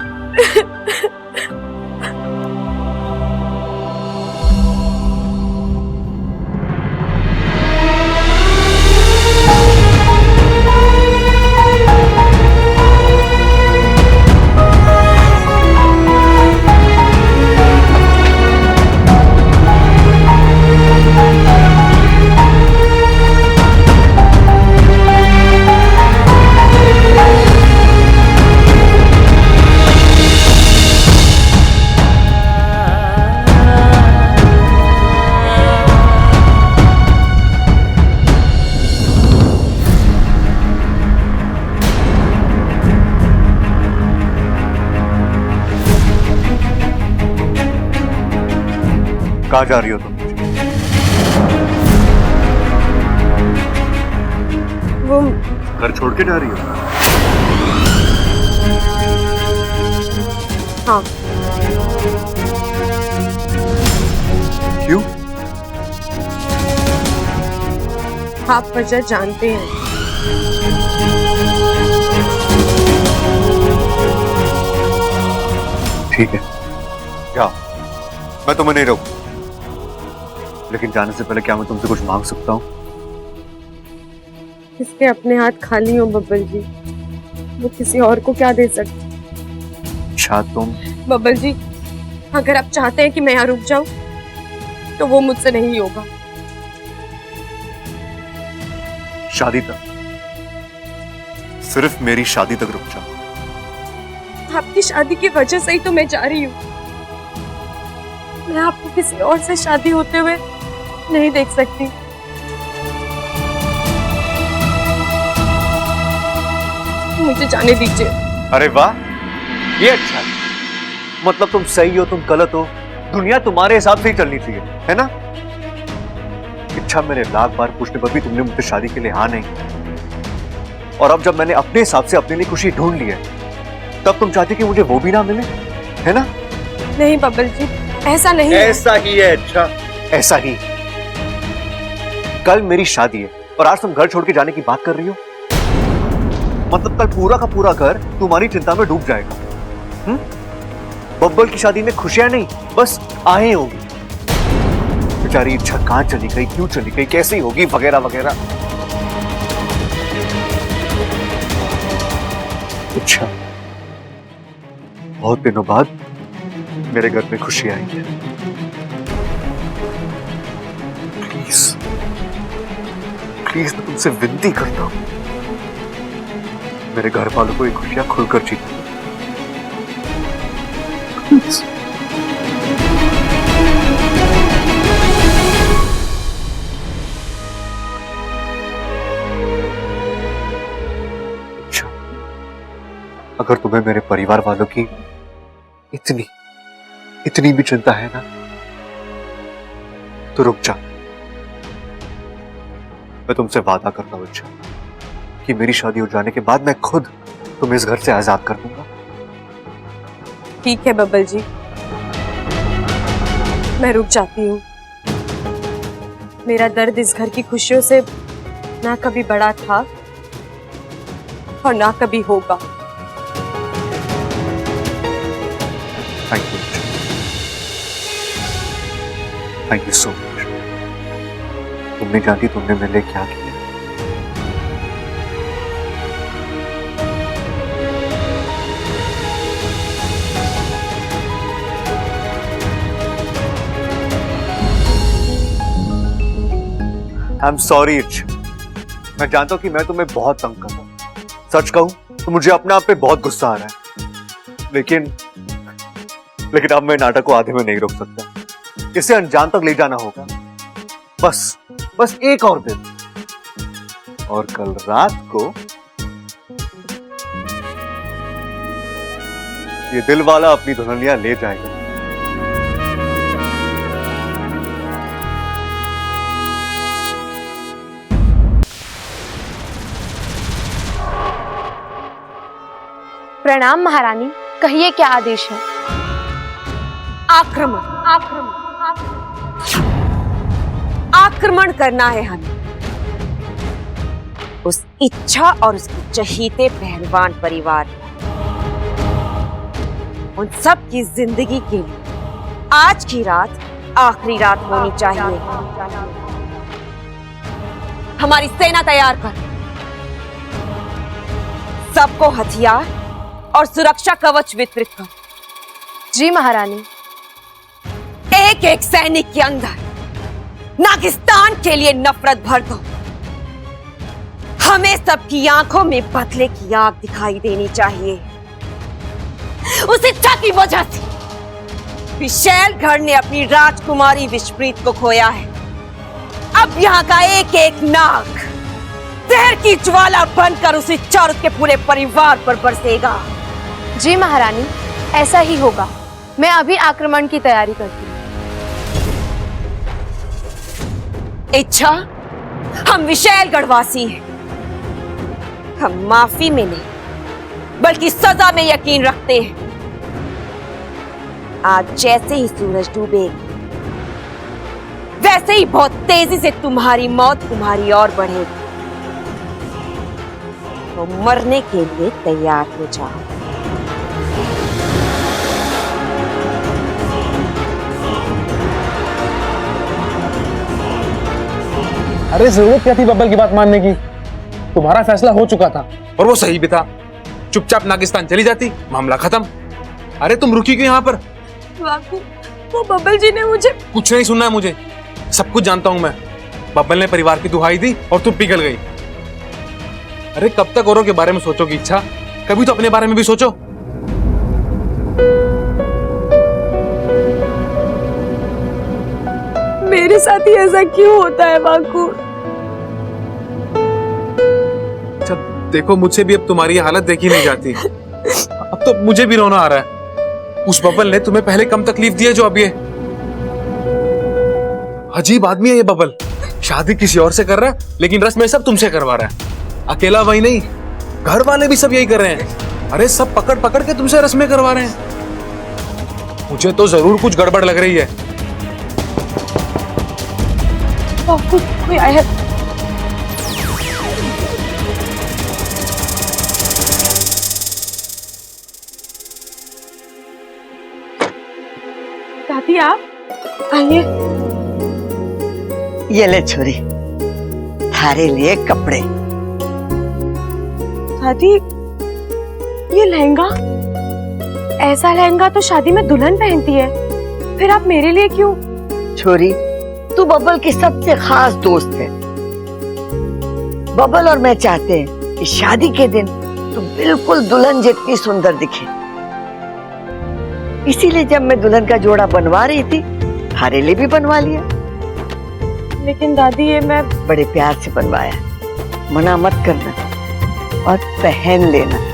कहाँ जा रही हो तुम? वो घर छोड़ के जा रही हो? हाँ। क्यों? आप वजह जानते हैं। ठीक है, जाओ, मैं तुम्हें नहीं रोकूं, लेकिन जाने से पहले क्या मैं तुमसे कुछ मांग सकता हूँ? इसके अपने हाथ खाली हो बब्बल जी, वो किसी और को क्या दे सकते। अच्छा तुम? बब्बल जी, अगर आप चाहते हैं कि मैं यहाँ रुक जाऊं तो वो मुझसे नहीं होगा। शादी तक, सिर्फ मेरी शादी तक रुक जाओ। आपकी शादी की वजह से ही तो मैं जा रही हूँ। मैं आपको किसी और से शादी होते हुए नहीं देख सकती। मुझे जाने दीजिए। अरे वाह, ये अच्छा है। मतलब तुम सही हो, तुम गलत हो, दुनिया तुम्हारे हिसाब से ही चलनी चाहिए, है ना? इच्छा मेरे लाख बार पूछने पर भी तुमने मुझसे शादी के लिए हाँ नहीं, और अब जब मैंने अपने हिसाब से अपने लिए खुशी ढूंढ ली है, तब तुम चाहती कि मुझे वो भी ना मिले, है ना? नहीं बब्बल जी, ऐसा नहीं है। ऐसा ही है। अच्छा, ऐसा ही। कल मेरी शादी है और आज तुम घर छोड़ के जाने की बात कर रही हो। मतलब कल पूरा का पूरा घर तुम्हारी चिंता में डूब जाएगा। बब्बल की शादी में खुशियां नहीं, बस आहें होगी। बेचारी इच्छा कहां चली गई, क्यों चली गई, कैसी होगी, वगैरह वगैरह। अच्छा, बहुत दिनों बाद मेरे घर में खुशी आई है। प्लीज प्लीज मैं तुमसे विनती करता हूं, मेरे घर वालों को ये खुशियां खुलकर जीने दो। प्लीज। अच्छा, अगर तुम्हें मेरे परिवार वालों की इतनी इतनी भी चिंता है ना, तो रुक जा। मैं तुमसे वादा करता हूं अच्छा, कि मेरी शादी हो जाने के बाद मैं खुद तुम्हें इस घर से आजाद कर दूंगा। ठीक है बब्बल जी, मैं रुक जाती हूँ। मेरा दर्द इस घर की खुशियों से ना कभी बड़ा था और ना कभी होगा। Thank you so much. तुम नहीं जानती तुमने मेरे लिए क्या किया। आई एम सॉरी इच, मैं जानता हूं कि मैं तुम्हें बहुत तंग कर रहा हूं। सच कहूं तो मुझे अपने आप पे बहुत गुस्सा आ रहा है, लेकिन अब मैं नाटक को आधे में नहीं रोक सकता। इसे अंजाम तक ले जाना होगा। बस एक और दिन, और कल रात को ये दिल वाला अपनी दुल्हनिया ले जाएगा। प्रणाम महारानी, कहिए क्या आदेश है? आक्रमण आक्रमण आक्रमण करना है हमें उस इच्छा और उसके चहीते पहलवान परिवार, उन सब की जिंदगी के लिए आज की रात आखिरी रात होनी चाहिए। हमारी सेना तैयार कर, सबको हथियार और सुरक्षा कवच वितरित कर। जी महारानी। एक एक सैनिक के अंदर नागिस्तान के लिए नफरत भर दो। हमें सबकी आंखों में बदले की आग दिखाई देनी चाहिए। उस इच्छा की वजह से विशैलगढ़ ने अपनी राजकुमारी विश्वप्रीत को खोया है। अब यहाँ का एक एक नाग जहर की ज्वाला बनकर उस इच्छा और उसके पूरे परिवार पर बरसेगा। जी महारानी, ऐसा ही होगा। मैं अभी आक्रमण की तैयारी करती हूँ। इच्छा, हम विशैलगढ़ वासी हैं। हम माफी में नहीं बल्कि सजा में यकीन रखते हैं। आज जैसे ही सूरज डूबेगा वैसे ही बहुत तेजी से तुम्हारी मौत तुम्हारी ओर बढ़ेगी। तो मरने के लिए तैयार हो जाओ। अरे जरूरत क्या थी बब्बल की बात मानने की? तुम्हारा फैसला हो चुका था और वो सही भी था। चुपचाप नागिस्तान चली जाती, मामला खत्म। अरे तुम रुकी क्यों यहाँ पर? वो बब्बल जी ने मुझे कुछ नहीं सुनना है मुझे, सब कुछ जानता हूं मैं। बब्बल ने परिवार की दुहाई दी और तुम पिघल गई। अरे कब तक औरों के बारे में सोचोगी इच्छा? कभी तो अपने बारे में भी सोचो। मेरे साथ ही ऐसा क्यों होता है वाकू? अच्छा देखो, मुझसे भी अब तुम्हारी हालत देखी नहीं जाती। अब तो मुझे भी रोना आ रहा है। उस बब्बल ने तुम्हें पहले कम तकलीफ दी है जो अब ये। अजीब आदमी है ये बब्बल। शादी किसी और से कर रहा है लेकिन रस्में सब तुमसे करवा रहा है। अकेला वही नहीं, घर वाले भी सब यही कर रहे हैं। अरे सब पकड़ पकड़ के तुमसे रस्में करवा रहे हैं। मुझे तो जरूर कुछ गड़बड़ लग रही है। कोई आया है। दादी आप आइए। ये ले छोरी, थारे लिए कपड़े। दादी ये लहंगा, ऐसा लहंगा तो शादी में दुल्हन पहनती है, फिर आप मेरे लिए क्यों? छोरी, तू बबल की सबसे खास दोस्त है। बबल और मैं चाहते हैं कि शादी के दिन तू बिल्कुल दुल्हन जितनी सुंदर दिखे। इसीलिए जब मैं दुल्हन का जोड़ा बनवा रही थी, थारे लिए भी बनवा लिया। लेकिन दादी, ये मैं बड़े प्यार से बनवाया, मना मत करना और पहन लेना।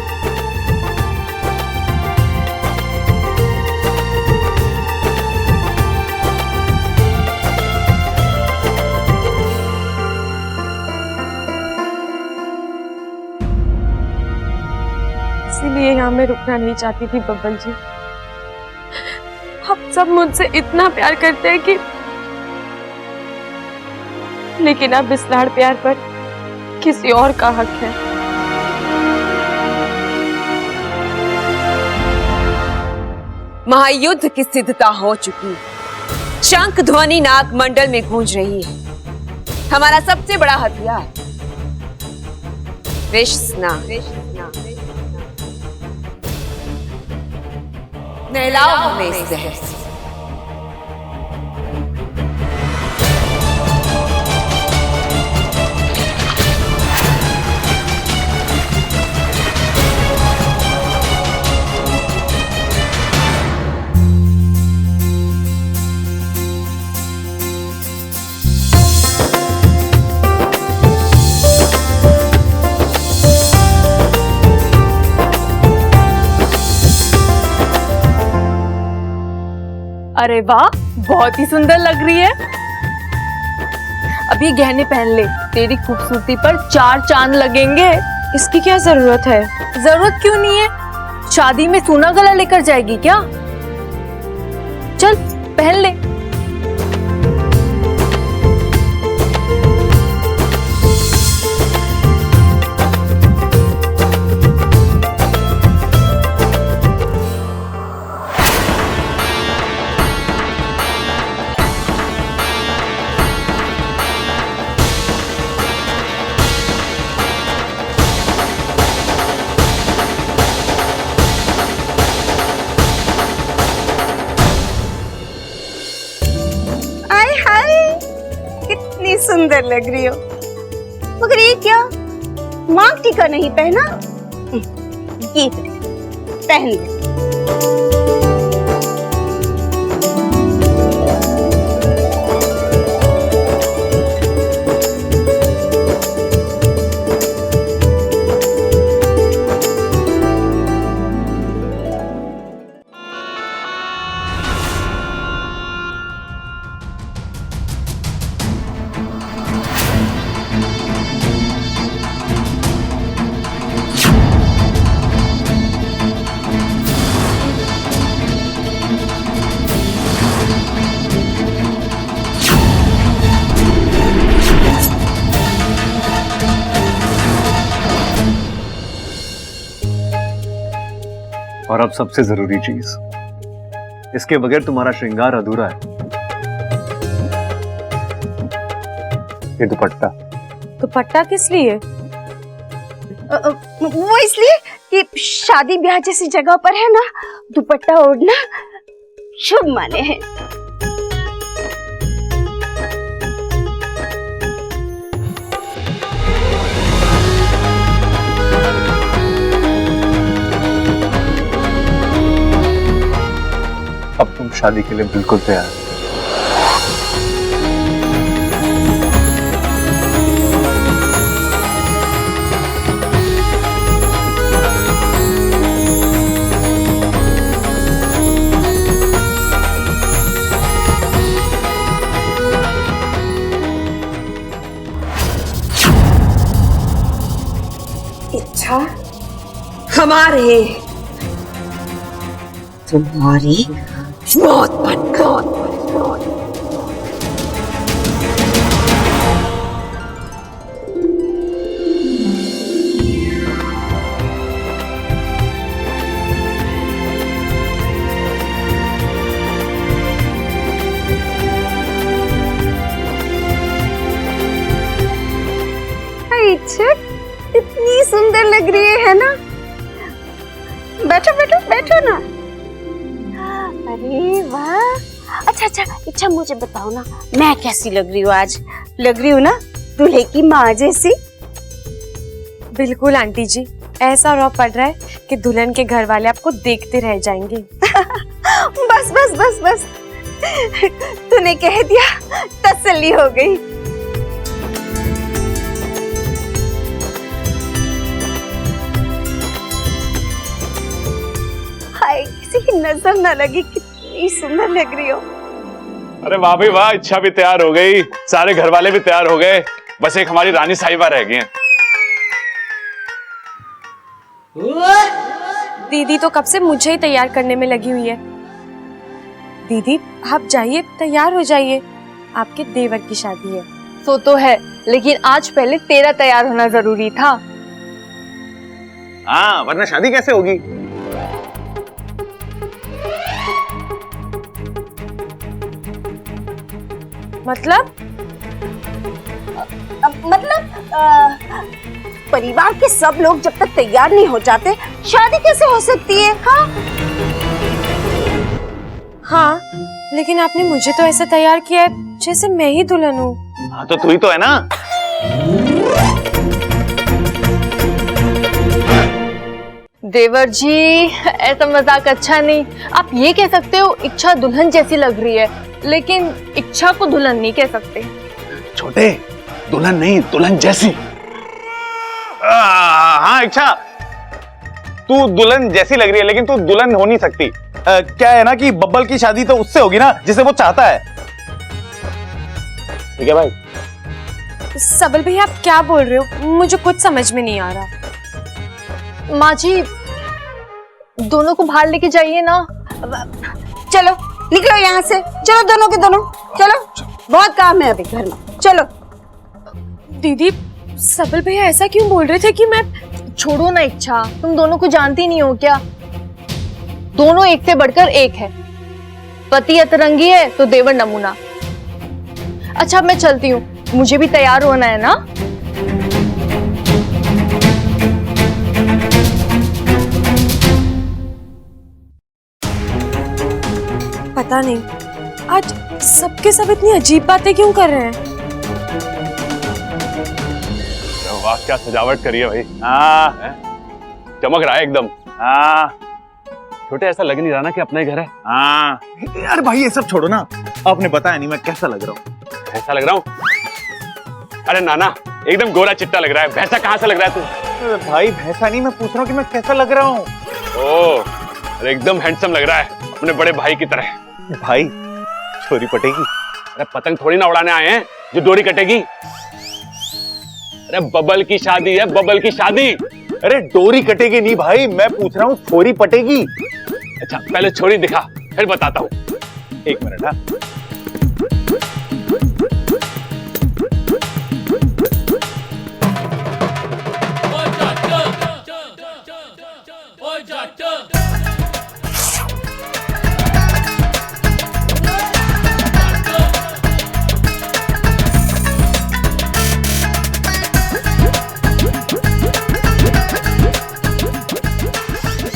इसीलिए यहाँ मैं रुकना नहीं चाहती थी बब्बल जी। आप सब मुझसे इतना प्यार करते हैं कि, लेकिन अब इस लाड़ प्यार पर किसी और का हक है। महायुद्ध की सिद्धता हो चुकी, शंख ध्वनि नाग मंडल में गूंज रही है। हमारा सबसे बड़ा हथियार विष स्नान। नहलाओ हमें इस जहर से। अरे वाह, बहुत ही सुंदर लग रही है। अब ये गहने पहन ले, तेरी खूबसूरती पर 4 चांद लगेंगे। इसकी क्या जरूरत है? जरूरत क्यों नहीं है? शादी में सोना गला लेकर जाएगी क्या? चल पहन ले। सुंदर लग रही हो, मगर ये क्या, मांग टीका नहीं पहना? ये पहन ले। और अब सबसे जरूरी चीज, इसके बगैर तुम्हारा श्रृंगार अधूरा है। ये दुपट्टा। दुपट्टा किस लिए? वो इसलिए कि शादी ब्याह जैसी जगह पर है ना, दुपट्टा ओढ़ना शुभ माने हैं। अब तुम शादी के लिए बिल्कुल तैयार हो। इच्छा हमारे, तुम्हारी मौत बनकर। इच्छा इतनी सुंदर लग रही है ना? बैठो बैठो बैठो ना। अरे वाह, अच्छा अच्छा अच्छा, मुझे बताओ ना, मैं कैसी लग रही हूँ आज? लग रही हूँ ना दूल्हे की माँ जैसी? बिल्कुल आंटी जी, ऐसा रौब पड़ रहा है कि दुल्हन के घर वाले आपको देखते रह जाएंगे। बस बस बस बस, तूने कह दिया, तसल्ली हो गई। हाय, किसी की नजर न लगी, कितनी सुंदर लग रही हो। अरे वाह भाई वाह, इच्छा भी तैयार हो गई, सारे घर वाले भी तैयार हो गए, बस एक हमारी रानी साहिबा रह गई हैं। दीदी तो कब से मुझे ही तैयार करने में लगी हुई है। दीदी आप जाइए, तैयार हो जाइए, आपके देवर की शादी है। सो तो है, लेकिन आज पहले तेरा तैयार होना जरूरी था। हाँ, वरना शादी कैसे होगी? मतलब परिवार के सब लोग जब तक तैयार नहीं हो जाते, शादी कैसे हो सकती है? हाँ हाँ, लेकिन आपने मुझे तो ऐसे तैयार किया है जैसे मैं ही दुल्हन हूँ। हाँ, तो तू ही तो है ना। देवर जी, ऐसा मजाक अच्छा नहीं। आप ये कह सकते हो इच्छा दुल्हन जैसी लग रही है, लेकिन इच्छा को दुल्हन नहीं कह सकते। छोटे, दुल्हन नहीं, दुल्हन जैसी। हाँ इच्छा, तू दुल्हन जैसी लग रही है, लेकिन तू दुल्हन हो नहीं सकती। क्या है ना कि बब्बल की शादी तो उससे होगी ना जिसे वो चाहता है। ठीक है भाई? सबल भैया आप क्या बोल रहे हो? मुझे कुछ समझ में नहीं आ रहा। माँ जी, दोनों को बाहर लेके जाइए ना। चलो निकलो यहाँ से, चलो दोनों के दोनों, चलो, बहुत काम है अभी घर में, चलो। दीदी, सबल भैया ऐसा क्यों बोल रहे थे कि मैं... छोड़ो ना इच्छा, तुम दोनों को जानती नहीं हो क्या? दोनों एक से बढ़कर एक है। पति अतरंगी है तो देवर नमूना। अच्छा मैं चलती हूँ, मुझे भी तैयार होना है ना। पता नहीं आज सबके सब इतनी अजीब बातें क्यों कर रहे हैं। वाह क्या सजावट करी है भाई। हाँ, चमक रहा है एकदम। हाँ छोटे, ऐसा लग नहीं रहा ना कि अपना ही घर है। हाँ यार भाई, ये सब छोड़ो ना, आपने बताया नहीं मैं कैसा लग रहा हूँ। कैसा लग रहा हूँ? अरे नाना, एकदम गोरा चिट्टा लग रहा है। भैंसा कहाँ से लग रहा है तू? अरे भाई भैंसा नहीं, मैं पूछ रहा हूँ कि मैं कैसा लग रहा हूँ। ओह, अरे एकदम हैंडसम लग रहा है, अपने बड़े भाई की तरह। भाई छोरी पटेगी? अरे पतंग थोड़ी ना उड़ाने आए हैं जो डोरी कटेगी। अरे बबल की शादी है, बबल की शादी। अरे डोरी कटेगी नहीं भाई, मैं पूछ रहा हूँ छोरी पटेगी। अच्छा पहले छोरी दिखा, फिर बताता हूँ। एक मिनट। हाँ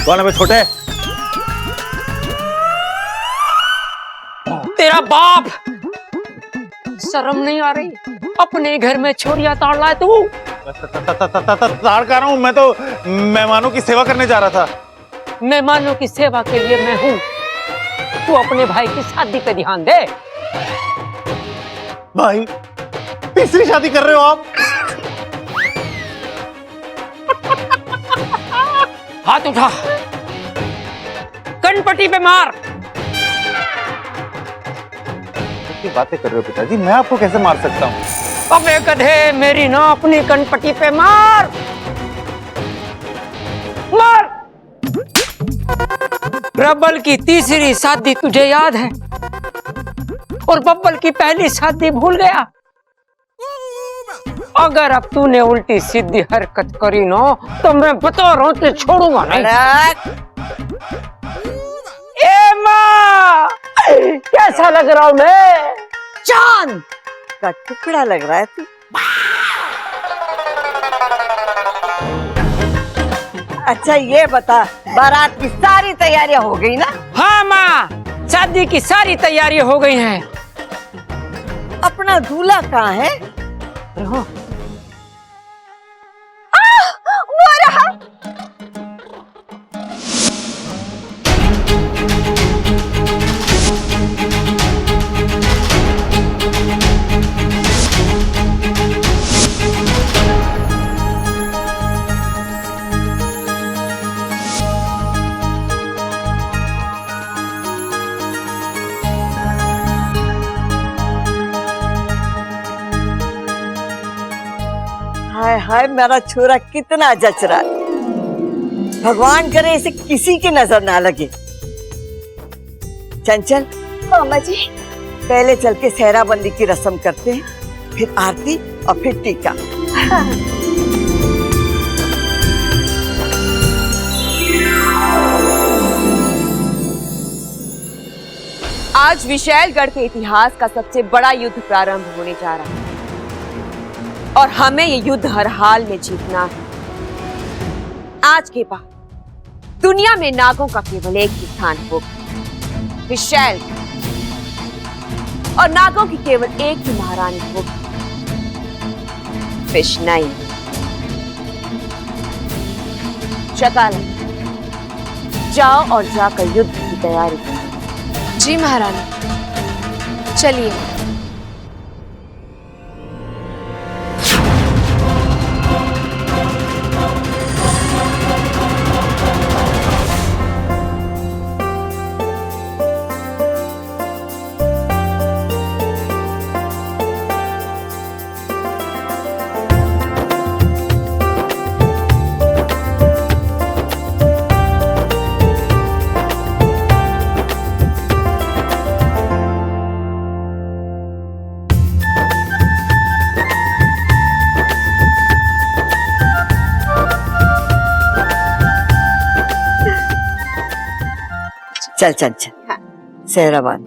कौन है? छोटे, तेरा बाप, शर्म नहीं आ रही? अपने घर में छोरियां ताड़ रहा है तू। ताड़ कर रहा हूं, मैं तो मेहमानों की सेवा करने जा रहा था। मेहमानों की सेवा के लिए मैं हूँ, तू अपने भाई की शादी पे ध्यान दे। भाई तीसरी शादी कर रहे हो आप? हाथ उठा, कनपट्टी पे मार। क्या बातें कर रहे हो पिताजी, मैं आपको कैसे मार सकता हूँ? अबे गधे, मेरी ना अपनी कनपट्टी पे मार मार। बब्बल की तीसरी शादी तुझे याद है, और बब्बल की पहली शादी भूल गया? अगर अब तूने उल्टी सीधी हरकत करी ना, तो मैं बता रहा हूँ तुझे छोड़ूंगा नहीं। ए माँ, कैसा लग रहा हूँ मैं? चांद का टुकड़ा लग रहा है तू। अच्छा ये बता, बारात की सारी तैयारियां हो गई ना? हाँ माँ, शादी की सारी तैयारी हो गई हैं। अपना दूल्हा कहाँ है? रहो। वो रहा। हाय हाय, मेरा छोरा कितना जच रहा है। भगवान करे इसे किसी की नजर ना लगे। चंचल, मामा जी, पहले चल के सेहराबंदी की रस्म करते हैं, फिर आरती और फिर टीका। आज विशैलगढ़ के इतिहास का सबसे बड़ा युद्ध प्रारंभ होने जा रहा है और हमें ये युद्ध हर हाल में जीतना है। आज के बाद दुनिया में नागों का केवल एक ही स्थान होगा, विशैलगढ़, और नागों की केवल एक ही महारानी होगी, विष्णु। शकाल, जाओ और जाकर युद्ध की तैयारी करो। जी महारानी, चलिए। चल चंचल, सेहराबाद।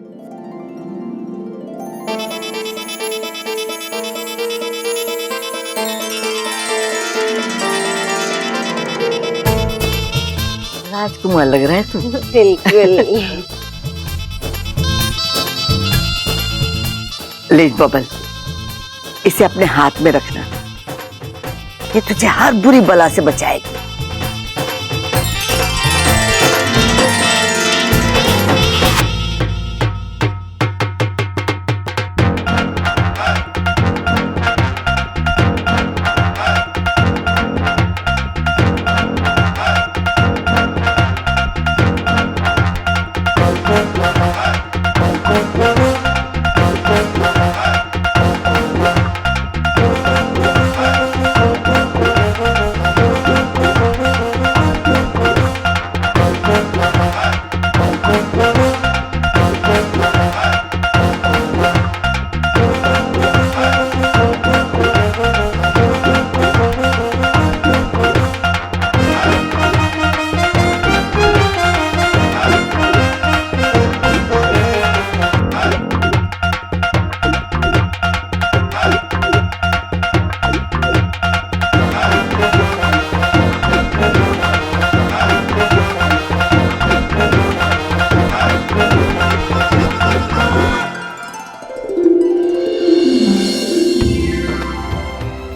राजकुमार लग रहा है तू। बिल्कुल। ले बबल, इसे अपने हाथ में रखना, ये तुझे हर बुरी बला से बचाएगी।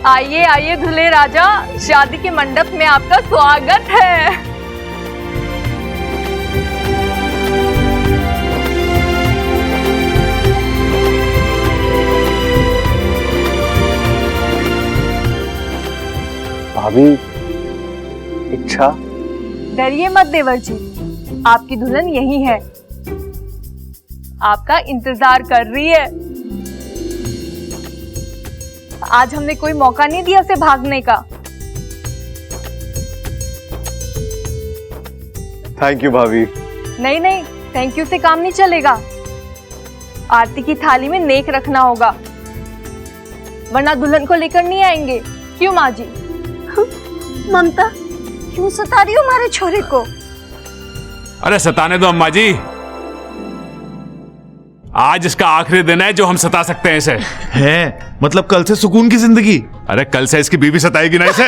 आइए आइए दूल्हे राजा, शादी के मंडप में आपका स्वागत है। भाभी, इच्छा? डरिए मत देवर जी, आपकी दुल्हन यही है, आपका इंतजार कर रही है। आज हमने कोई मौका नहीं दिया उसे भागने का। थैंक यू भाभी। नहीं नहीं, थैंक यू से काम नहीं चलेगा। आरती की थाली में नेक रखना होगा, वरना दुल्हन को लेकर नहीं आएंगे। क्यों माँ जी? ममता, क्यों सता रही हो हमारे छोरे को? अरे सताने दो अम्मा जी, आज इसका आखिरी दिन है जो हम सता सकते हैं इसे। है मतलब कल से सुकून की जिंदगी? अरे कल से इसकी बीवी सताएगी ना इसे।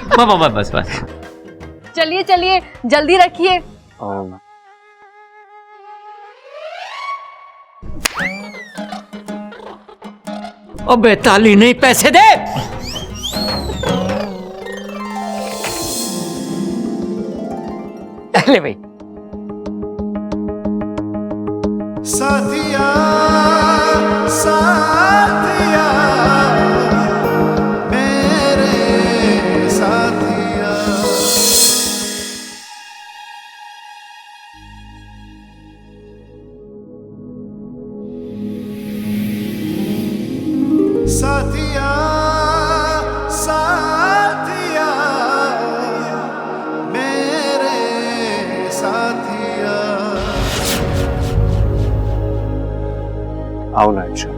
बस बस। चलिए चलिए जल्दी रखिए। अबे ताली नहीं, पैसे दे। ले भाई। साथिया साथिया मेरे साथिया। साथिया साथिया मेरे साथिया। आओ ना अच्छा।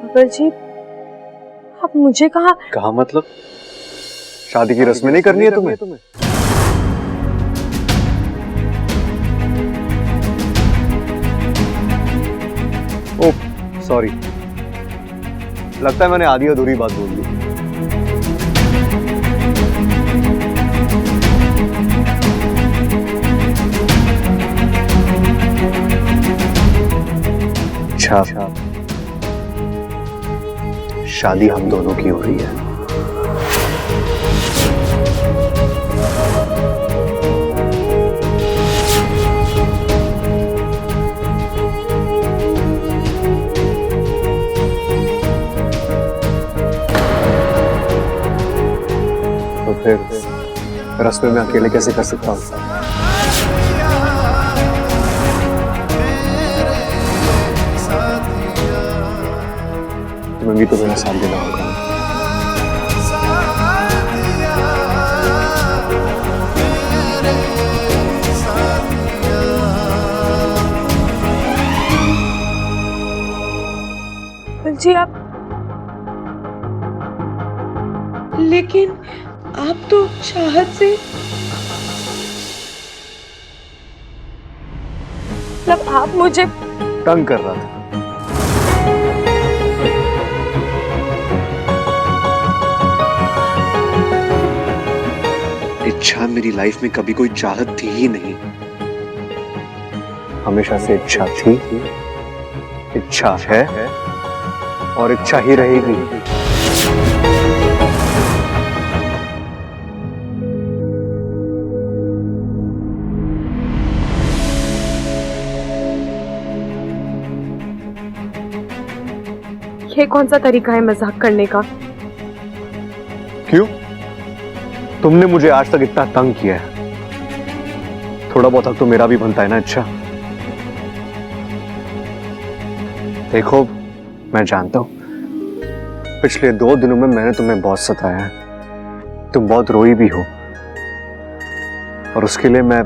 बब्बर जी, आप मुझे कहा मतलब शादी की रस्में नहीं करनी है तुम्हें? ओह सॉरी, लगता है मैंने आधी अधूरी बात बोल दी। अच्छा, शादी हम दोनों की हो रही है। तो फिर रस्में मैं अकेले कैसे कर सकता हूँ? तुम्हें भी तो मेरा साथ देना होगा। जी आप, लेकिन आप तो चाहत से, मतलब आप मुझे तंग कर रहा था। इच्छा मेरी लाइफ में कभी कोई चाहत थी ही नहीं, हमेशा से इच्छा थी, इच्छा है और इच्छा ही रहेगी। ये कौन सा तरीका है मजाक करने का? क्यों? तुमने मुझे आज तक इतना तंग किया है, थोड़ा बहुत हक तो मेरा भी बनता है ना। अच्छा देखो, मैं जानता हूं पिछले 2 दिनों में मैंने तुम्हें बहुत सताया है, तुम बहुत रोई भी हो, और उसके लिए मैं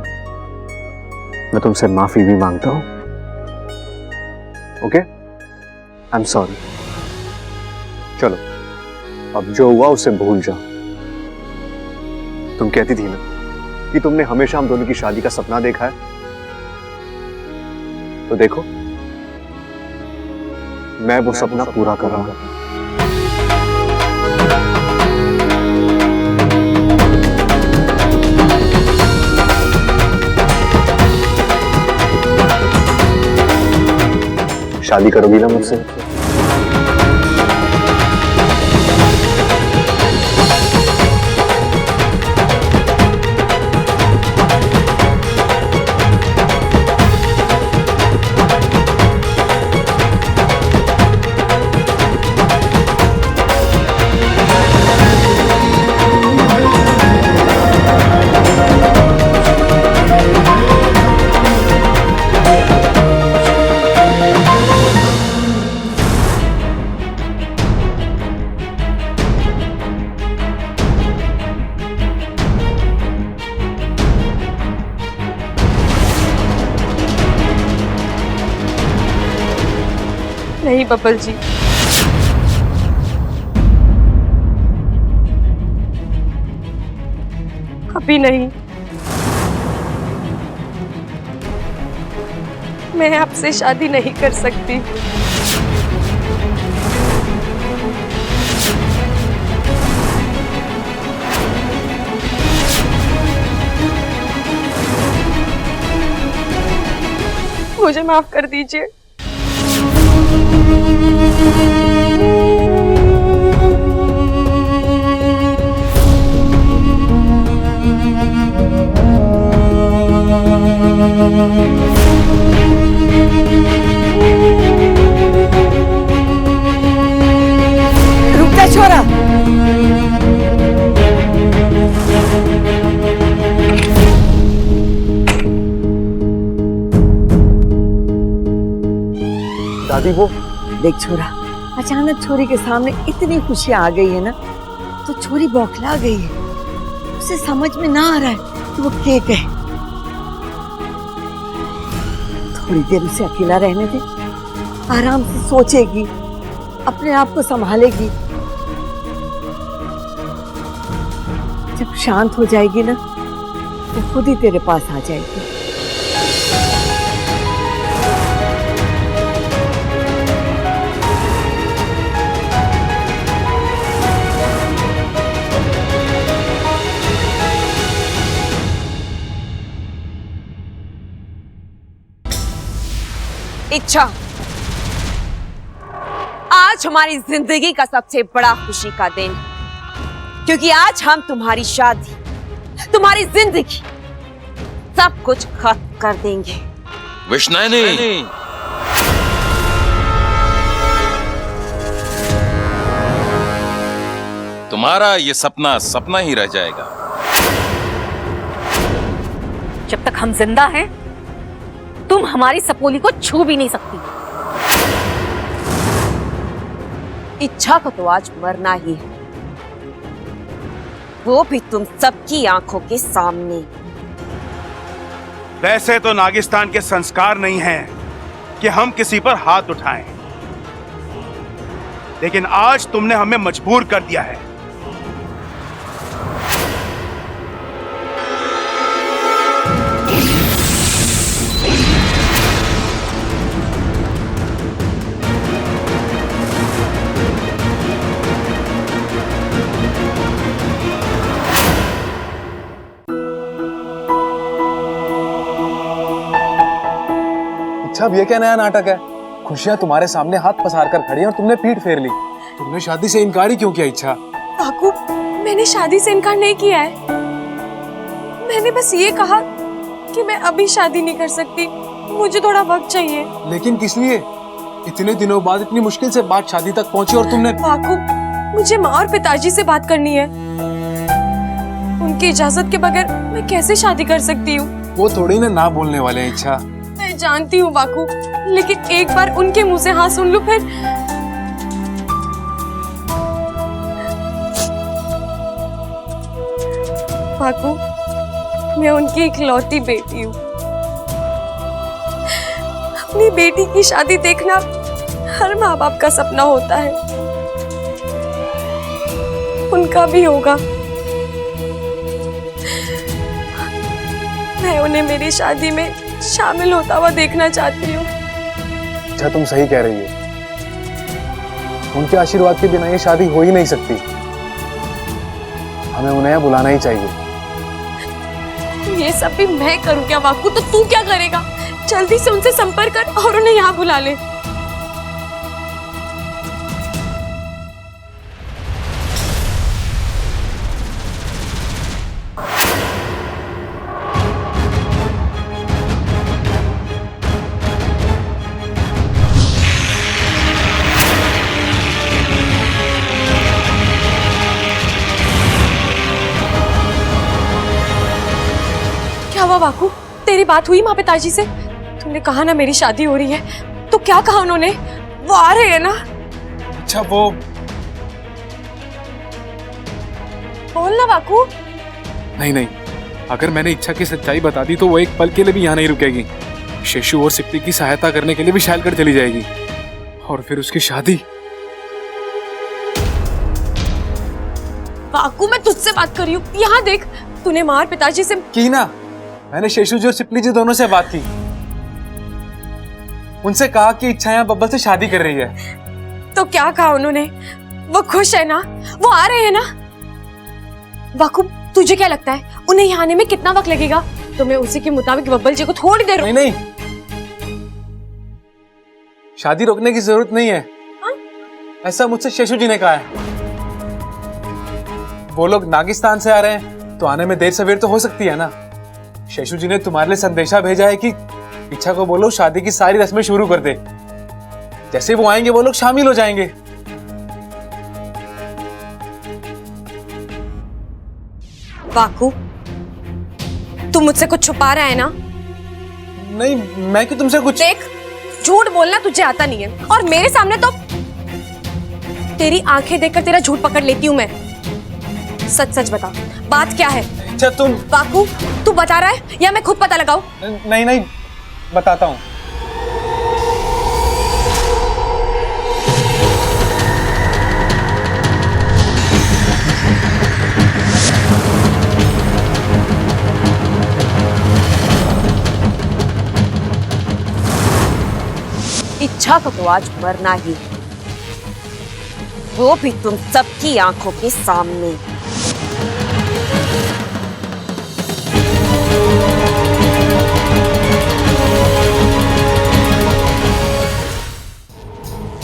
तुमसे माफी भी मांगता हूं। Okay, I am sorry. चलो अब जो हुआ उसे भूल जाओ। तुम कहती थी ना कि तुमने हमेशा हम दोनों की शादी का सपना देखा है, तो देखो मैं वो सपना पूरा कर रहा हूं। शादी करोगी ना मुझसे? नहीं बब्बर जी, कभी नहीं। मैं आपसे शादी नहीं कर सकती। मुझे माफ कर दीजिए। रुक जा छोरा। दादी वो देख छोरा, अचानक छोरी के सामने इतनी खुशियां आ गई है ना, तो छोरी बौखला गई है। उसे समझ में ना आ रहा है कि वो क्या कहे। थोड़ी देर उसे अकेला रहने दे, आराम से सोचेगी, अपने आप को संभालेगी। जब शांत हो जाएगी ना, तो खुद ही तेरे पास आ जाएगी। इच्छा, आज हमारी जिंदगी का सबसे बड़ा खुशी का दिन है, क्योंकि आज हम तुम्हारी शादी, तुम्हारी जिंदगी, सब कुछ खत्म कर देंगे। विष्णु, तुम्हारा ये सपना सपना ही रह जाएगा। जब तक हम जिंदा हैं, तुम हमारी सपोली को छू भी नहीं सकती। इच्छा को तो आज मरना ही है, वो भी तुम सबकी आंखों के सामने। वैसे तो नागिस्तान के संस्कार नहीं हैं कि हम किसी पर हाथ उठाएं, लेकिन आज तुमने हमें मजबूर कर दिया है। अच्छा, अब ये क्या नया नाटक है? खुशियां तुम्हारे सामने हाथ पसार कर खड़ी हैं और तुमने पीठ फेर ली। तुमने शादी से इनकार ही क्यों किया इच्छा? काकू, मैंने शादी से इनकार नहीं किया है। मैंने बस ये कहा कि मैं अभी शादी नहीं कर सकती, मुझे थोड़ा वक्त चाहिए। लेकिन किस लिए? इतने दिनों बाद इतनी मुश्किल से बात शादी तक पहुंची और तुमने। काकू, मुझे माँ और पिताजी से बात करनी है। उनकी इजाजत के बगैर मैं कैसे शादी कर सकती हूँ? वो थोड़ी ना बोलने वाले हैं इच्छा। मैं जानती हूँ बाकू, लेकिन एक बार उनके मुंह से हाँ सुन लूं फिर। बाकू, मैं उनकी इकलौती बेटी हूँ। अपनी बेटी की शादी देखना हर माँ बाप का सपना होता है, उनका भी होगा। मैं उन्हें मेरी शादी में शामिल होता हुआ देखना चाहती हूँ। अच्छा, तुम सही कह रही हो। उनके आशीर्वाद के बिना ये शादी हो ही नहीं सकती। हमें उन्हें बुलाना ही चाहिए। ये सब भी मैं करूँ क्या बाकू? तो तू क्या करेगा? जल्दी से उनसे संपर्क कर और उन्हें यहाँ बुला ले। बाकू, तेरी बात हुई माँ पिताजी से? तुमने कहा ना मेरी शादी हो रही है, तो क्या कहा उन्होंने? वो आ रहे हैं ना? अच्छा, वो बोल ना बाकू। नहीं, अगर मैंने इच्छा की सच्चाई बता दी तो वो एक पल के लिए भी यहाँ नहीं रुकेगी। शेषु और सिक्ति की सहायता करने के लिए भी शायलगढ़ चली जाएगी, और फिर उसकी शादी। बाकू, मैं तुझसे बात कर रही हूँ। यहाँ देख, तूने मार पिताजी से की ना, मैंने शेषू जी और सिपली जी दोनों से बात की। उनसे कहा कि इच्छायां बब्बल से शादी कर रही है। तो क्या कहा उन्होंने? वो खुश है ना? वो आ रहे हैं ना? वाकूब, तुझे क्या लगता है उन्हें यहाँ आने में कितना वक्त लगेगा? तो मैं उसी के मुताबिक बब्बल जी को थोड़ी देर नहीं, शादी रोकने की जरूरत नहीं है। ऐसा मुझसे शेषू जी ने कहा है। वो लोग नागिस्तान से आ रहे हैं तो आने में देर सवेर तो हो सकती है ना। शेषू जी ने तुम्हारे लिए संदेशा भेजा है कि इच्छा को बोलो शादी की सारी रस्में शुरू कर दे। जैसे वो आएंगे वो लोग शामिल हो जाएंगे। वाकू, तू मुझसे कुछ छुपा रहा है ना? नहीं, मैं क्यों तुमसे कुछ। देख, झूठ बोलना तुझे आता नहीं है और मेरे सामने तो तेरी आंखें देखकर तेरा झूठ पकड़ लेती हूं मैं। सच सच बता, बात क्या है? अच्छा तुम। वाकू, तू बता रहा है या मैं खुद पता लगाऊं? नहीं नहीं, बताता हूं। इच्छा को तो आज मरना ही है, वो भी तुम सबकी आंखों के सामने।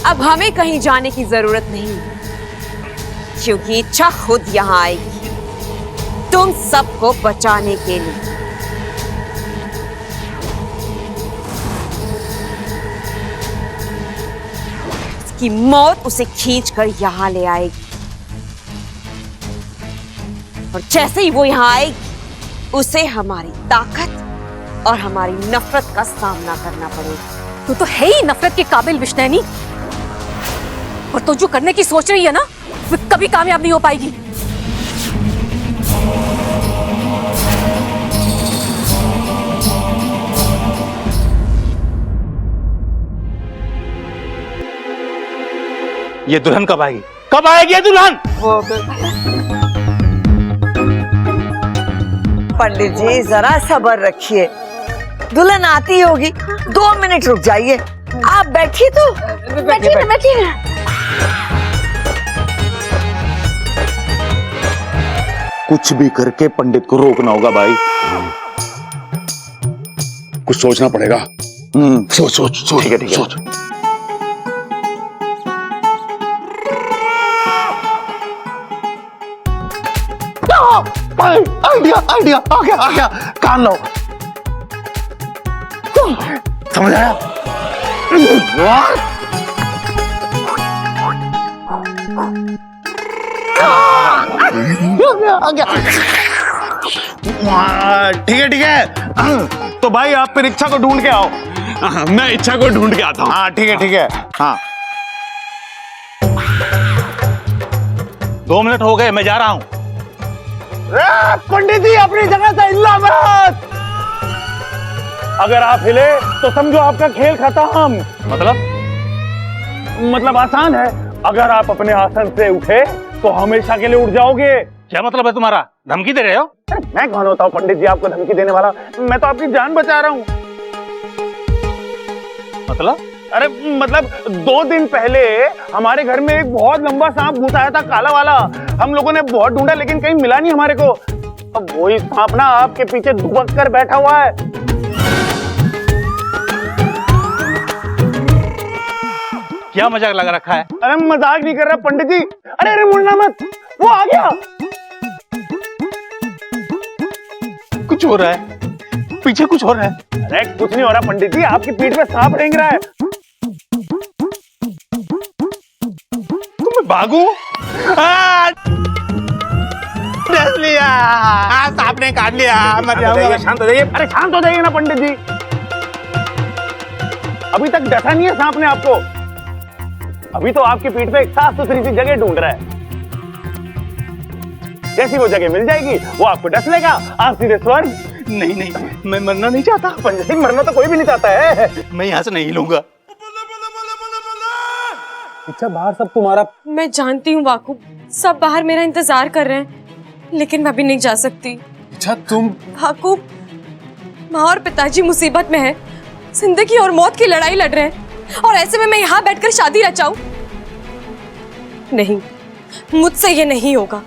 अब हमें कहीं जाने की जरूरत नहीं, क्योंकि इच्छा खुद यहां आएगी तुम सबको बचाने के लिए। की मौत उसे खींचकर यहां ले आएगी और जैसे ही वो यहां आएगी उसे हमारी ताकत और हमारी नफरत का सामना करना पड़ेगा। तू तो है ही नफरत के काबिल विष्णैनी, और तू जो करने की सोच रही है ना वो कभी कामयाब नहीं हो पाएगी। ये दुल्हन कब आएगी? कब आएगी ये दुल्हन? पंडित जी जरा सब्र रखिए, दुल्हन आती होगी, 2 मिनट रुक जाइए। आप बैठिए तो। बैठिए। कुछ भी करके पंडित को रोकना होगा भाई। कुछ सोचना पड़ेगा। सोच। ठीक है सोच। आइडिया आ गया। कान लो। समझ आया? आ गया। ठीक है। तो भाई आप फिर इच्छा को ढूंढ के आओ। मैं इच्छा को ढूंढ के आता हूँ। हाँ ठीक है। हाँ 2 मिनट हो गए, मैं जा रहा हूँ। पंडित जी अपनी जगह से हिलना मत। अगर आप हिले तो समझो आपका खेल खत्म। मतलब आसान है, अगर आप अपने आसन से उठे तो हमेशा के लिए उठ जाओगे। क्या मतलब है तुम्हारा? धमकी दे रहे हो? मैं कौन होता हूँ पंडित जी आपको धमकी देने वाला? मैं तो आपकी जान बचा रहा हूँ। अरे मतलब 2 दिन पहले हमारे घर में एक बहुत लंबा सांप घुस आया था, काला वाला। हम लोगों ने बहुत ढूंढा लेकिन कहीं मिला नहीं हमारे को। अब वही सांप ना आपके पीछे दुबक कर बैठा हुआ है। क्या मजाक लगा रखा है? अरे मजाक नहीं कर रहा पंडित जी। अरे मुड़ना मत, वो आ गया। कुछ हो रहा है पीछे, कुछ हो रहा है। अरे कुछ नहीं हो रहा पंडित जी, आपकी पीठ पे सांप रेंग रहा है। तुम भागू? डस लिया, सांप ने काट लिया। मर जाऊंगा। शांत हो जाइए। अरे शांत हो जाइए ना पंडित जी, अभी तक डसा नहीं है सांप ने आपको। अभी तो आपकी पीठ पे एक साफ सुथरी सी जगह ढूंढ रहा है। जैसी वो जगह मिल जाएगी वो आपको डस लेगा, आप सीधे स्वर्ग। नहीं, मैं मरना नहीं चाहता पंडित जी, मरना तो कोई भी नहीं चाहता है। मैं यहाँ से नहीं हिलूंगा। अच्छा बाहर सब तुम्हारा। मैं जानती हूँ वाकू, सब बाहर मेरा इंतजार कर रहे हैं, लेकिन मैं भी नहीं जा सकती। अच्छा तुम भाकू, माँ और पिताजी मुसीबत में है, जिंदगी और मौत की लड़ाई लड़ रहे हैं, और ऐसे में मैं यहाँ बैठकर शादी रचाऊं? नहीं, मुझसे ये नहीं होगा।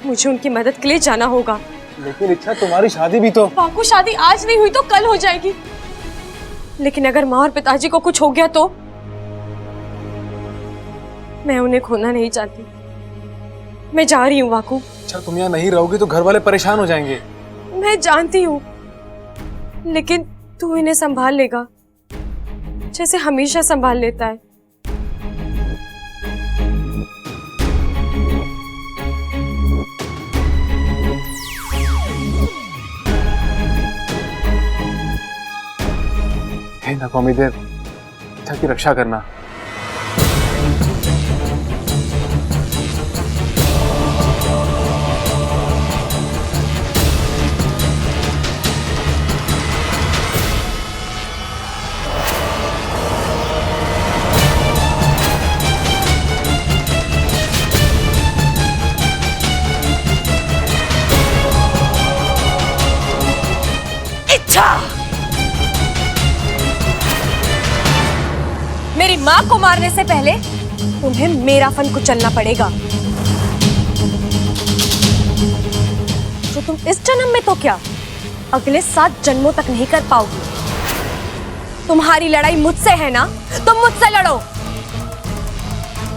मुझे उनकी मदद के लिए जाना होगा। लेकिन इच्छा तुम्हारी शादी भी तो। भाकू, शादी आज नहीं हुई तो कल हो जाएगी, लेकिन अगर माँ और पिताजी को कुछ हो गया तो मैं उन्हें खोना नहीं चाहती। मैं जा रही हूँ वाकू। अच्छा तुम यहाँ नहीं रहोगी तो घर वाले परेशान हो जाएंगे। मैं जानती हूँ, लेकिन तू इन्हें संभाल लेगा जैसे हमेशा संभाल लेता है। हे नाकामी देव, इच्छा की रक्षा करना। मेरी माँ को मारने से पहले तुम्हें मेरा फन कुचलना पड़ेगा। तो तुम इस जन्म में तो क्या, अगले 7 जन्मों तक नहीं कर पाओगी। तुम्हारी लड़ाई मुझसे है ना, तुम मुझसे लड़ो।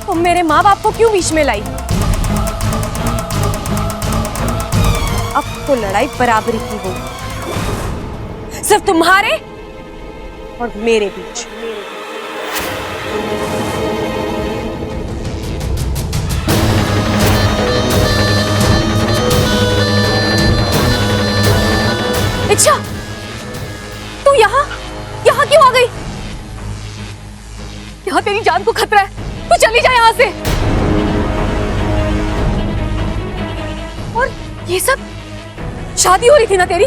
तुम मेरे माँ बाप को क्यों बीच में लाई? अब तो लड़ाई बराबरी की होगी, सिर्फ तुम्हारे और मेरे बीच। इच्छा, तू यहाँ क्यों आ गई? यहाँ तेरी जान को खतरा है, तू चली जा यहाँ से। और ये सब शादी हो रही थी ना तेरी?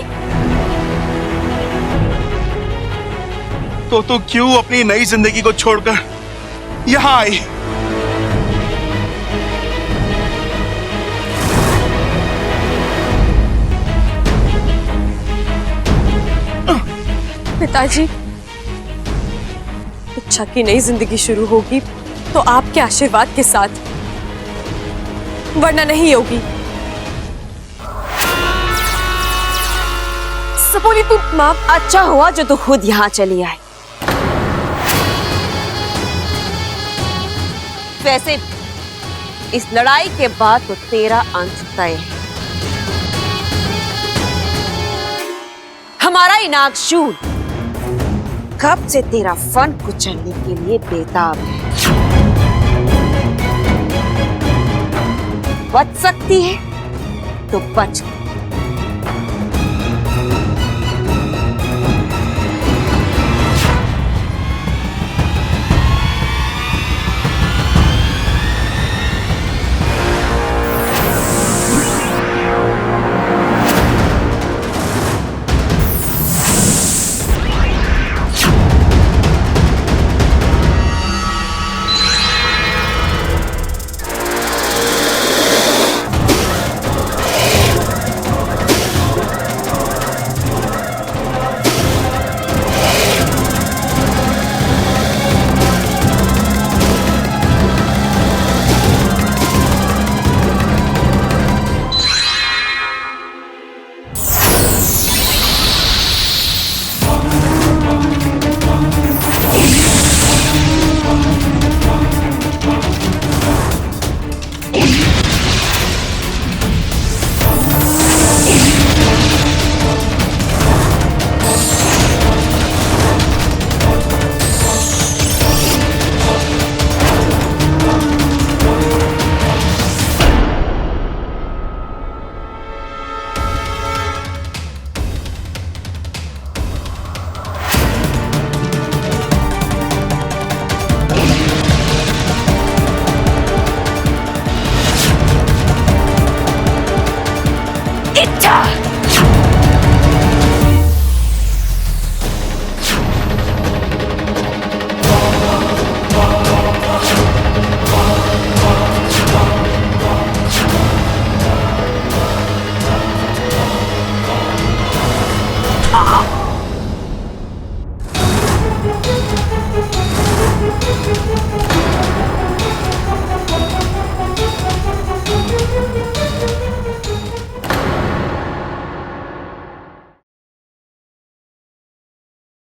तो तू क्यों अपनी नई जिंदगी को छोड़कर यहाँ आई? पिताजी, इच्छा की नई जिंदगी शुरू होगी तो आपके आशीर्वाद के साथ, वरना नहीं होगी। सपोली तू माँ, अच्छा हुआ जो तू खुद यहाँ चली आई। वैसे इस लड़ाई के बाद तो तेरा अंत तय है। हमारा इनाकशूल कब से तेरा फन कुचलने के लिए बेताब है। बच सकती है तो बच।